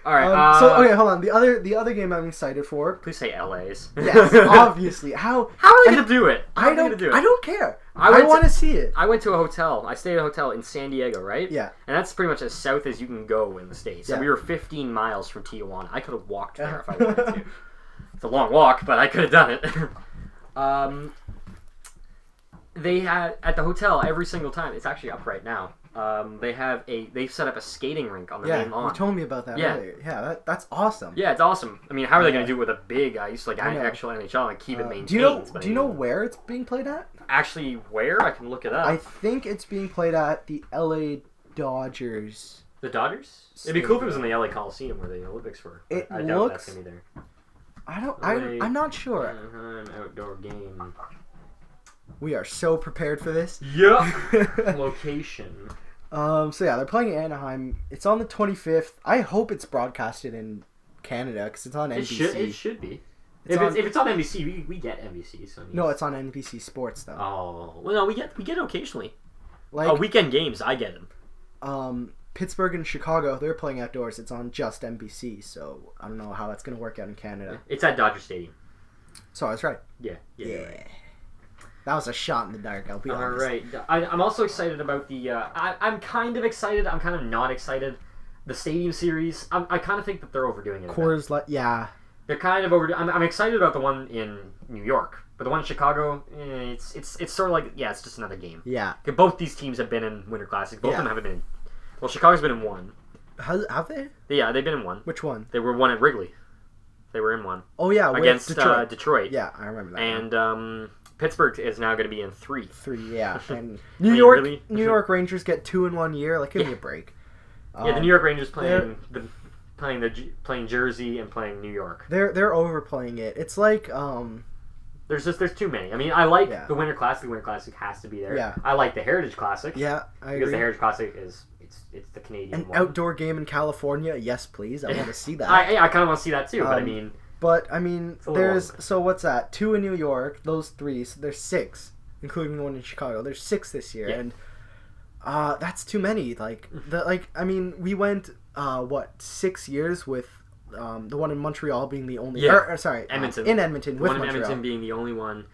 Speaker 2: All right.
Speaker 1: Okay, hold on. The other game I'm excited for.
Speaker 2: Please say LA's.
Speaker 1: Yes, obviously. How
Speaker 2: are they gonna do it?
Speaker 1: I don't care. I want to see it.
Speaker 2: I went to a hotel. I stayed at a hotel in San Diego, right?
Speaker 1: Yeah.
Speaker 2: And that's pretty much as south as you can go in the States. So we were 15 miles from Tijuana. I could have walked there if I wanted to. It's a long walk, but I could have done it. They had at the hotel every single time. It's actually up right now. They've set up a skating rink on the main lawn.
Speaker 1: You told me about that earlier. Yeah, that's awesome.
Speaker 2: Yeah, it's awesome. I mean, how are they going to do it with a big ice like actual NHL and keep it maintained?
Speaker 1: Do you know where it's being played at?
Speaker 2: Actually, where? I can look it up.
Speaker 1: I think it's being played at the LA Dodgers.
Speaker 2: The Dodgers? It'd be cool if it was in the LA Coliseum where the Olympics were. I doubt that's going to be there.
Speaker 1: I'm not sure.
Speaker 2: An outdoor game.
Speaker 1: We are so prepared for this.
Speaker 2: Yeah. Location.
Speaker 1: So yeah, they're playing Anaheim. It's on the 25th. I hope it's broadcasted in Canada because it's on NBC.
Speaker 2: It should be. If it's on NBC, we get NBC. So
Speaker 1: no, it's on NBC Sports though.
Speaker 2: Oh well, no, we get it occasionally. Like weekend games, I get them.
Speaker 1: Pittsburgh and Chicago, they're playing outdoors. It's on just NBC, so I don't know how that's gonna work out in Canada.
Speaker 2: It's at Dodger Stadium.
Speaker 1: So I was right.
Speaker 2: Yeah. Right.
Speaker 1: That was a shot in the dark, I'll be honest.
Speaker 2: All right. I'm also excited about the... I'm kind of excited. I'm kind of not excited. The Stadium Series, I kind of think that they're overdoing it.
Speaker 1: Yeah.
Speaker 2: They're kind of overdoing... I'm excited about the one in New York. But the one in Chicago, it's sort of like... Yeah, it's just another game.
Speaker 1: Yeah.
Speaker 2: Both these teams have been in Winter Classic. Both of them haven't been in... Well, Chicago's been in one.
Speaker 1: Have they?
Speaker 2: Yeah, they've been in one.
Speaker 1: Which one?
Speaker 2: They were one at Wrigley. They were in one.
Speaker 1: Oh, yeah.
Speaker 2: Against Detroit.
Speaker 1: Yeah, I remember that.
Speaker 2: And... Pittsburgh is now going to be in 3.
Speaker 1: 3, yeah. And New York Rangers get 2 in 1 year. Like, give me a break.
Speaker 2: Yeah, the New York Rangers playing Jersey and playing New York.
Speaker 1: They're overplaying it. It's like
Speaker 2: there's too many. I mean, I like the Winter Classic. The Winter Classic has to be there.
Speaker 1: Yeah.
Speaker 2: I like the Heritage Classic.
Speaker 1: Yeah, I agree.
Speaker 2: Because the Heritage Classic is it's the Canadian one.
Speaker 1: An outdoor game in California, yes, please. I want to see that.
Speaker 2: I kind of want to see that too. But I mean,
Speaker 1: so what's that? 2 in New York, those 3. So there's 6, including the one in Chicago. There's 6 this year, and that's too many. We went 6 years with the one in Montreal being the only.
Speaker 2: Edmonton.
Speaker 1: In Edmonton with
Speaker 2: Montreal. Edmonton being the only one.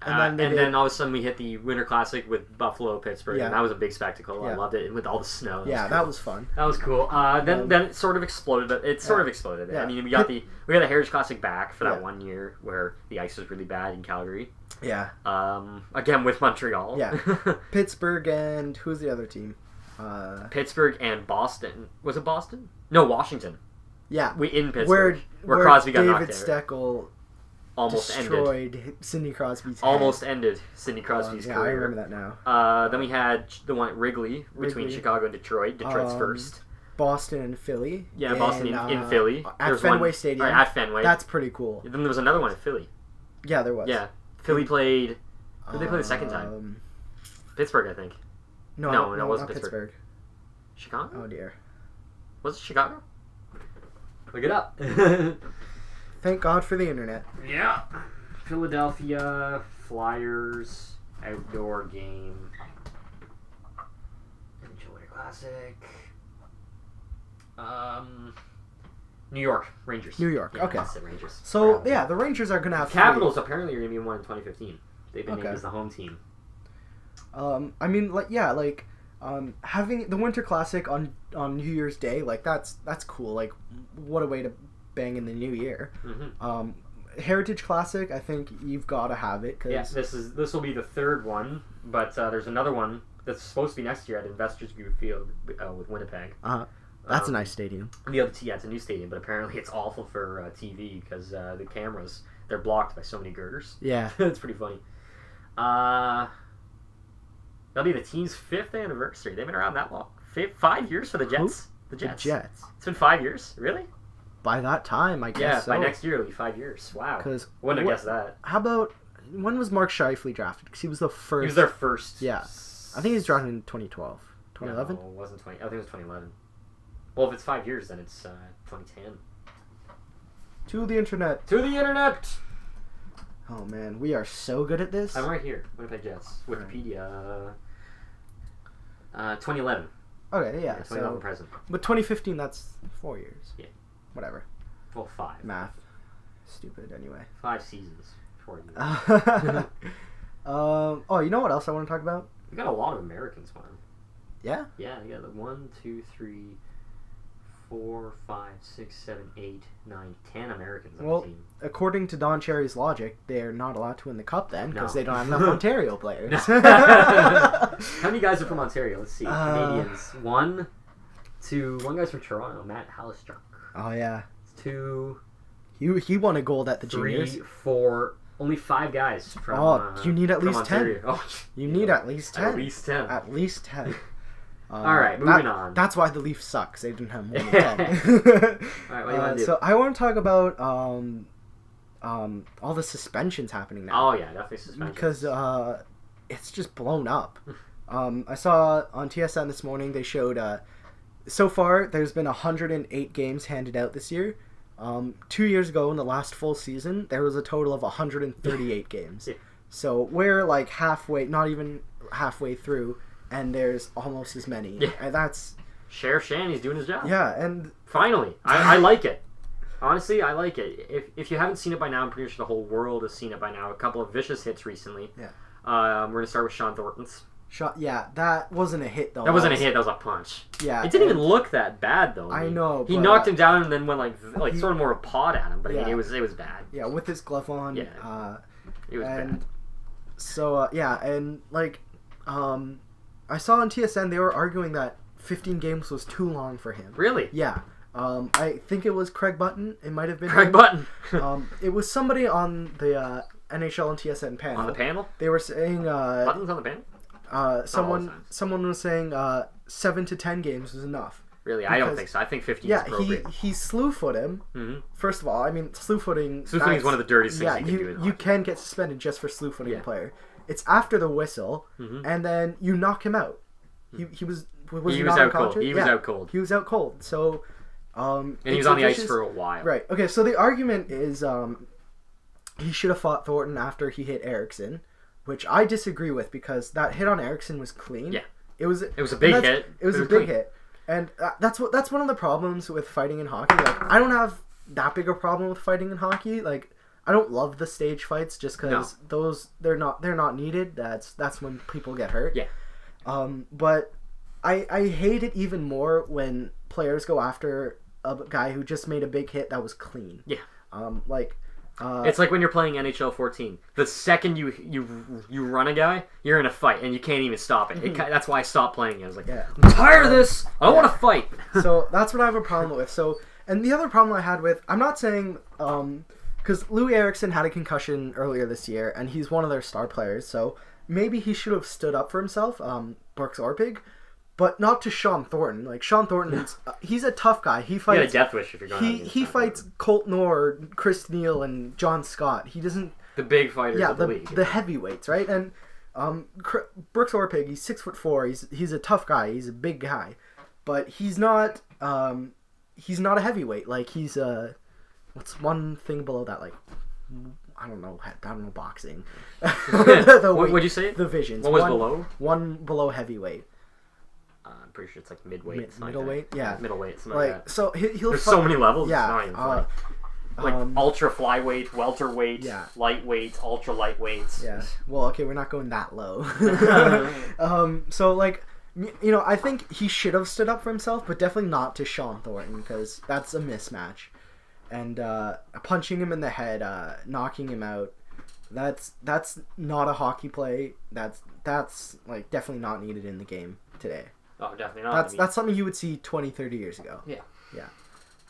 Speaker 2: And then all of a sudden we hit the Winter Classic with Buffalo, Pittsburgh, and that was a big spectacle. I loved it with all the snow.
Speaker 1: That was fun.
Speaker 2: That was cool. Then it sort of exploded. Yeah. I mean, we got the Heritage Classic back for that 1 year where the ice was really bad in Calgary.
Speaker 1: Yeah.
Speaker 2: Again with Montreal.
Speaker 1: Yeah. Pittsburgh and who's the other team?
Speaker 2: Pittsburgh and Boston. Was it Boston? No, Washington.
Speaker 1: Yeah.
Speaker 2: In Pittsburgh where Crosby got knocked out.
Speaker 1: David Steckel destroyed Sidney Crosby's head.
Speaker 2: Almost ended Sidney Crosby's career.
Speaker 1: I remember that now.
Speaker 2: Then we had the one at Wrigley between Chicago and Detroit. Detroit's first.
Speaker 1: Boston and Philly.
Speaker 2: Yeah, Boston in Philly.
Speaker 1: At Fenway Stadium.
Speaker 2: At Fenway.
Speaker 1: That's pretty cool.
Speaker 2: Then there was another one at Philly.
Speaker 1: Yeah, there was.
Speaker 2: Yeah. Philly played... Who did they play the second time? Pittsburgh, I think. No, it wasn't Pittsburgh. Chicago?
Speaker 1: Oh, dear.
Speaker 2: Was it Chicago? Look it up.
Speaker 1: Thank God for the internet.
Speaker 2: Yeah. Philadelphia Flyers outdoor game. Winter Classic. New York Rangers.
Speaker 1: New York.
Speaker 2: Yeah,
Speaker 1: okay.
Speaker 2: Rangers.
Speaker 1: So yeah, the Rangers are gonna have
Speaker 2: Capitals. Apparently, are gonna be one in 2015. They've been named as the home team.
Speaker 1: I mean, having the Winter Classic on New Year's Day, like that's cool. Like, what a way to bang in the new year.
Speaker 2: Mm-hmm.
Speaker 1: Heritage Classic, I think you've got to have it. Cause...
Speaker 2: Yeah, this will be the third one, but there's another one that's supposed to be next year at Investors View Field with Winnipeg.
Speaker 1: That's a nice stadium.
Speaker 2: It's a new stadium, but apparently it's awful for TV because the cameras, they're blocked by so many girders.
Speaker 1: Yeah.
Speaker 2: It's pretty funny. That'll be the team's 5th anniversary. They've been around that long. 5 years for the Jets.
Speaker 1: Who?
Speaker 2: The Jets.
Speaker 1: The Jets.
Speaker 2: It's been 5 years? Really?
Speaker 1: By that time, I guess so.
Speaker 2: By next year it'll be 5 years. Wow. Wouldn't have guessed that.
Speaker 1: How about, when was Mark Scheifele drafted? Because he was the first.
Speaker 2: He was their first.
Speaker 1: Yeah. I think he was drafted in 2012. 2011?
Speaker 2: No, it wasn't 20. I think it was 2011. Well, if it's 5 years, then it's 2010.
Speaker 1: To the internet.
Speaker 2: To the internet!
Speaker 1: Oh, man. We are so good at this.
Speaker 2: I'm right here. Winnipeg Jets. Wikipedia. 2011.
Speaker 1: Okay, yeah.
Speaker 2: 2011 present.
Speaker 1: But 2015, that's 4 years.
Speaker 2: Yeah.
Speaker 1: Whatever.
Speaker 2: Well, 5.
Speaker 1: Math. Stupid, anyway.
Speaker 2: 5 seasons. 4 years.
Speaker 1: Oh, you know what else I want to talk about?
Speaker 2: We got a lot of Americans, man.
Speaker 1: Yeah?
Speaker 2: Yeah, you got 1, 2, 3, 4, 5, 6, 7, 8, 9, 10 Americans on the team.
Speaker 1: According to Don Cherry's logic, they're not allowed to win the cup then because they don't have enough Ontario players.
Speaker 2: How many guys are from Ontario? Let's see. Canadians. 1, 2. One guy's from Toronto. Matt Hallistruck.
Speaker 1: Oh yeah.
Speaker 2: 2.
Speaker 1: He won a gold at the
Speaker 2: 3,
Speaker 1: juniors.
Speaker 2: 4. Only 5 guys from.
Speaker 1: You need at least 10.
Speaker 2: Oh,
Speaker 1: you need at least 10.
Speaker 2: At least 10.
Speaker 1: At least 10.
Speaker 2: All right, moving on.
Speaker 1: That's why the Leafs suck. They didn't have more than 10.
Speaker 2: All right, what do you want to do?
Speaker 1: So I want to talk about all the suspensions happening now.
Speaker 2: Oh yeah, definitely suspensions.
Speaker 1: Because it's just blown up. I saw on TSN this morning they showed so far there's been 108 games handed out this year. 2 years ago in the last full season there was a total of 138 games. Yeah. So we're like halfway, not even halfway through, and there's almost as many.
Speaker 2: Yeah.
Speaker 1: And that's
Speaker 2: Sheriff Shanny's doing his job.
Speaker 1: Yeah, and
Speaker 2: finally, I like it. Honestly, I like it. If you haven't seen it by now, I'm pretty sure the whole world has seen it by now. A couple of vicious hits recently.
Speaker 1: Yeah.
Speaker 2: We're gonna start with Sean Thornton's.
Speaker 1: Yeah, that wasn't a hit though.
Speaker 2: That wasn't a hit. That was a punch.
Speaker 1: Yeah.
Speaker 2: It didn't even look that bad though.
Speaker 1: I know.
Speaker 2: He knocked him down and then went like sort of more a paw at him, but I mean, it was bad.
Speaker 1: Yeah, with his glove on.
Speaker 2: Yeah. It was bad.
Speaker 1: So and like, I saw on TSN they were arguing that 15 games was too long for him.
Speaker 2: Really?
Speaker 1: Yeah. I think it was Craig Button. It might have been
Speaker 2: Craig Button.
Speaker 1: It was somebody on the NHL and TSN panel.
Speaker 2: On the panel?
Speaker 1: They were saying
Speaker 2: Button's on the panel?
Speaker 1: Someone was saying 7 to 10 games was enough.
Speaker 2: Really? I don't think so. I think 15 is appropriate.
Speaker 1: Yeah, he slew foot him. Mm-hmm. First of all, I mean, slew footing is
Speaker 2: one of the dirtiest things you can do.
Speaker 1: You can get suspended just for slew footing a player. It's after the whistle, and then you knock him out. He was
Speaker 2: out cold. He was out cold.
Speaker 1: He was out cold. So,
Speaker 2: and he was on the ice for a while.
Speaker 1: Right. Okay. So the argument is, he should have fought Thornton after he hit Eriksson, which I disagree with because that hit on Eriksson was clean.
Speaker 2: Yeah.
Speaker 1: It was a
Speaker 2: big hit.
Speaker 1: It was a big hit, and that's one of the problems with fighting in hockey. Like, I don't have that big a problem with fighting in hockey. Like, I don't love the stage fights just because they're not needed. That's when people get hurt.
Speaker 2: Yeah.
Speaker 1: But I hate it even more when players go after a guy who just made a big hit that was clean.
Speaker 2: Yeah.
Speaker 1: It's
Speaker 2: like when you're playing NHL 14. The second you run a guy, you're in a fight and you can't even stop it. That's why I stopped playing it. I was like, I'm tired of this. I don't want to fight.
Speaker 1: So that's what I have a problem with. And the other problem I had with, I'm not saying, because Louis Eriksson had a concussion earlier this year and he's one of their star players. So maybe he should have stood up for himself, Brooks Orpig. But not to Sean Thornton. Like, Sean Thornton, he's a tough guy. He fights.
Speaker 2: You got a death wish if you're going.
Speaker 1: He fights Colt Noor, Chris Neal, and John Scott. He doesn't.
Speaker 2: The big fighters of the league.
Speaker 1: The heavyweights, right? And Brooks Orpig, he's 6'4". He's a tough guy. He's a big guy, but he's not a heavyweight. Like he's what's one thing below that? Like I don't know boxing.
Speaker 2: What'd you say?
Speaker 1: The Visions.
Speaker 2: What was below?
Speaker 1: One below heavyweight.
Speaker 2: I'm pretty sure it's like midweight.
Speaker 1: Middleweight, yeah.
Speaker 2: Middleweight, something like that.
Speaker 1: So he'll.
Speaker 2: There's so many levels.
Speaker 1: Yeah.
Speaker 2: Like ultra flyweight, welterweight, lightweight, ultra lightweight.
Speaker 1: Yeah. Well, okay, we're not going that low. So like, I think he should have stood up for himself, but definitely not to Sean Thornton because that's a mismatch. And punching him in the head, knocking him out, that's not a hockey play. That's like definitely not needed in the game today.
Speaker 2: Oh, definitely not.
Speaker 1: That's something you would see 20, 30 years ago.
Speaker 2: Yeah.
Speaker 1: Yeah.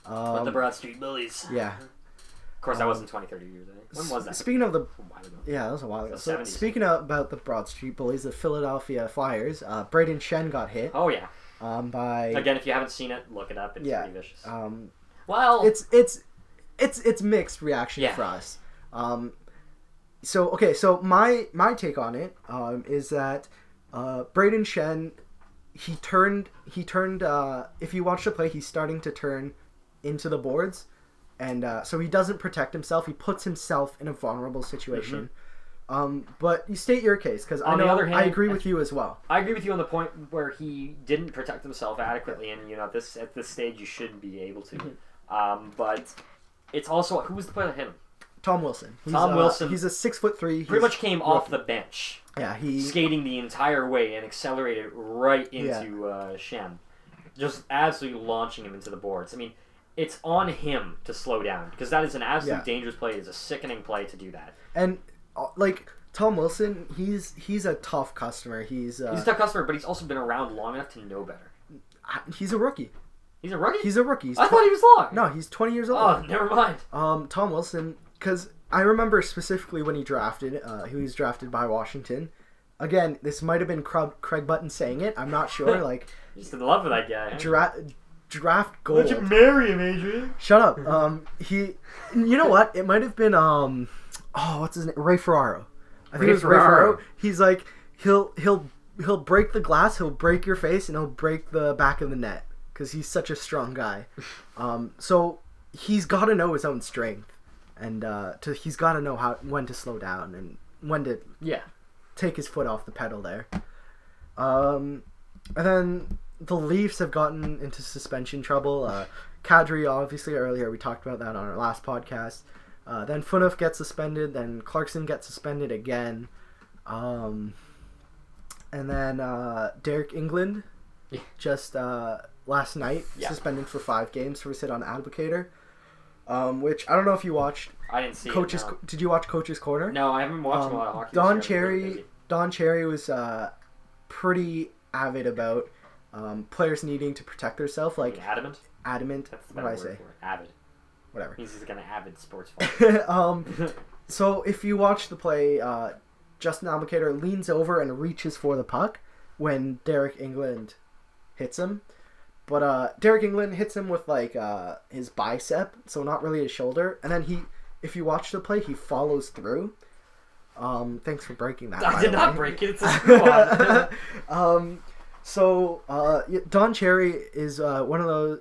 Speaker 2: But the Broad Street Bullies.
Speaker 1: Yeah.
Speaker 2: Of course, that wasn't 20, 30 years ago. When was that?
Speaker 1: Speaking of the...
Speaker 2: A while ago.
Speaker 1: Yeah, that was a while ago.
Speaker 2: So
Speaker 1: speaking about the Broad Street Bullies, the Philadelphia Flyers, Braden Shen got hit.
Speaker 2: Oh, yeah.
Speaker 1: By...
Speaker 2: Again, if you haven't seen it, look it up. It's pretty vicious.
Speaker 1: Well... It's mixed reaction for us. So my take on it is that Braden Shen, he turned if you watch the play, he's starting to turn into the boards, and so he doesn't protect himself. He puts himself in a vulnerable situation. Mm-hmm. But you state your case, because I know the other hand, I agree with you as well.
Speaker 2: I agree with you on the point where he didn't protect himself adequately, and at this stage you should be able to. Mm-hmm. But it's also, who was the player that hit him?
Speaker 1: Tom Wilson.
Speaker 2: Tom Wilson.
Speaker 1: He's a 6'3".
Speaker 2: Pretty much came off the bench.
Speaker 1: Yeah,
Speaker 2: skating the entire way and accelerated right into Shen, just absolutely launching him into the boards. I mean, it's on him to slow down because that is an absolute dangerous play. It's a sickening play to do that.
Speaker 1: And like Tom Wilson, he's a tough customer. He's a
Speaker 2: tough customer, but he's also been around long enough to know better.
Speaker 1: He's a rookie.
Speaker 2: He's a rookie?
Speaker 1: He's a rookie.
Speaker 2: I thought he was long.
Speaker 1: No, he's 20 years old.
Speaker 2: Oh, never mind.
Speaker 1: Tom Wilson, because I remember specifically when he was drafted by Washington. Again, this might have been Craig Button saying it. I'm not sure. Like,
Speaker 2: just in love with that guy.
Speaker 1: Draft gold.
Speaker 2: Why don't you marry him, Adrian?
Speaker 1: Shut up. You know what? It might have been what's his name? Ray Ferraro. I think it was Ray Ferraro. He's like he'll break the glass, he'll break your face, and he'll break the back of the net because he's such a strong guy. So he's got to know his own strength, and he's got to know when to slow down and when to take his foot off the pedal there. And then the Leafs have gotten into suspension trouble. Kadri, obviously, earlier we talked about that on our last podcast. Then Phaneuf gets suspended. Then Clarkson gets suspended again. And then Derek England just last night suspended for 5 games for his hit on Advocator. Which I don't know if you watched.
Speaker 2: I didn't see
Speaker 1: Coach's.
Speaker 2: No.
Speaker 1: Did you watch Coach's Corner?
Speaker 2: No, I haven't watched a lot of hockey.
Speaker 1: Don Cherry was pretty avid about players needing to protect themselves. Like
Speaker 2: adamant.
Speaker 1: That's what I say.
Speaker 2: Avid.
Speaker 1: Whatever.
Speaker 2: He's like an avid sports fan.
Speaker 1: So if you watch the play, Justin Advocator leans over and reaches for the puck when Derek England hits him. But Derek England hits him with like his bicep, so not really his shoulder. And then if you watch the play, he follows through. Thanks for breaking that.
Speaker 2: I did not break it. It's a screw on.
Speaker 1: Don Cherry is one of those.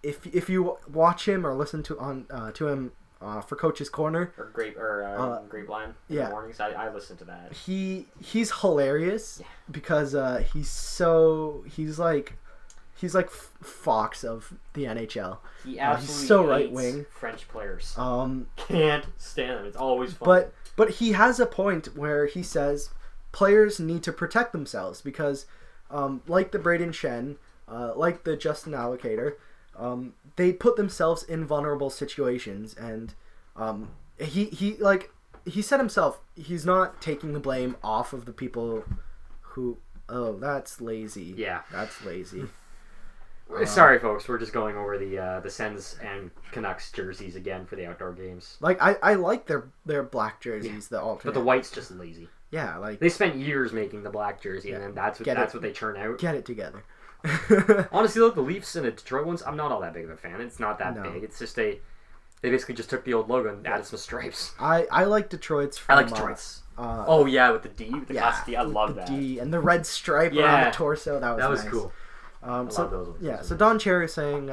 Speaker 1: If you watch him or listen to him for Coach's Corner
Speaker 2: or Grapevine in the mornings, I listen to that.
Speaker 1: He's hilarious because he's like Fox of the NHL.
Speaker 2: He absolutely
Speaker 1: he's so right wing.
Speaker 2: French players can't stand them. It's always fun.
Speaker 1: But he has a point where he says players need to protect themselves because, like the Braden Shen, like the Justin Allocator, they put themselves in vulnerable situations, and he said himself, he's not taking the blame off of the people who. Oh, that's lazy.
Speaker 2: Yeah,
Speaker 1: that's lazy.
Speaker 2: Sorry, folks. We're just going over the Sens and Canucks jerseys again for the outdoor games.
Speaker 1: Like I like their black jerseys, the alternate.
Speaker 2: But the white's just lazy.
Speaker 1: Yeah, like
Speaker 2: they spent years making the black jersey, and then that's what they churn out.
Speaker 1: Get it together.
Speaker 2: Honestly, look, the Leafs and the Detroit ones, I'm not all that big of a fan. It's not that big. It's just They basically just took the old logo and added some stripes.
Speaker 1: I like Detroit's.
Speaker 2: I like Detroit's. With the D, with the classic D. I love that.
Speaker 1: D and the red stripe around the torso. That was nice.
Speaker 2: Cool.
Speaker 1: I love those ones. So Don Cherry is saying,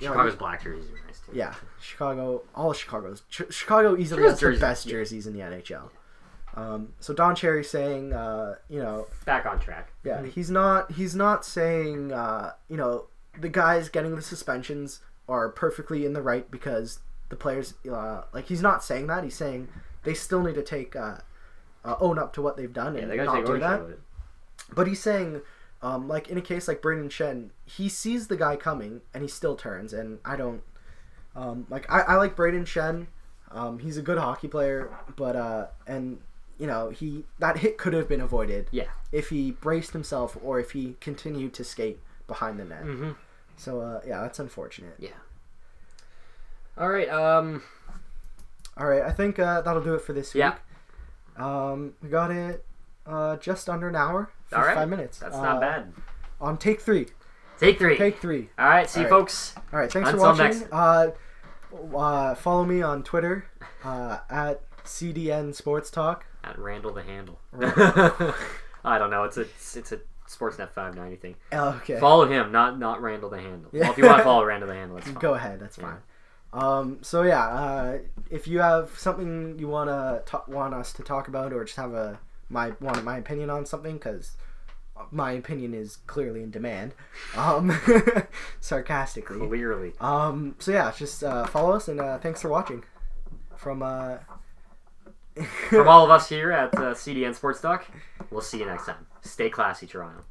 Speaker 2: Chicago's black jerseys are nice too.
Speaker 1: Yeah, Chicago easily has the best jerseys in the NHL. So Don Cherry saying,
Speaker 2: back on track.
Speaker 1: Yeah, he's not saying, the guys getting the suspensions are perfectly in the right because the players, he's not saying that. He's saying they still need to take own up to what they've done and not do that. But he's saying, in a case like Brayden Schenn, he sees the guy coming and he still turns. And I don't, I like Brayden Schenn. He's a good hockey player, but that hit could have been avoided. Yeah. If he braced himself or if he continued to skate behind the net. Mm-hmm. So that's unfortunate.
Speaker 2: Yeah. All right.
Speaker 1: I think that'll do it for this week. We got it just under an hour, 55 minutes.
Speaker 2: That's not bad.
Speaker 1: On take 3.
Speaker 2: Take 3. All right, see you folks.
Speaker 1: All right, thanks for watching. Follow me on Twitter at CDN Sports Talk.
Speaker 2: At Randall the Handle. I don't know. It's a Sportsnet 590 thing.
Speaker 1: Okay.
Speaker 2: Follow him, not Randall the Handle. Yeah. Well, if you want to follow Randall the Handle, that's fine.
Speaker 1: Go ahead. That's fine. If you have something you want us to talk about, or just have my opinion on something, because my opinion is clearly in demand, sarcastically.
Speaker 2: Clearly.
Speaker 1: Just follow us, and thanks for watching. From all
Speaker 2: of us here at CDN Sports Talk, we'll see you next time. Stay classy, Toronto.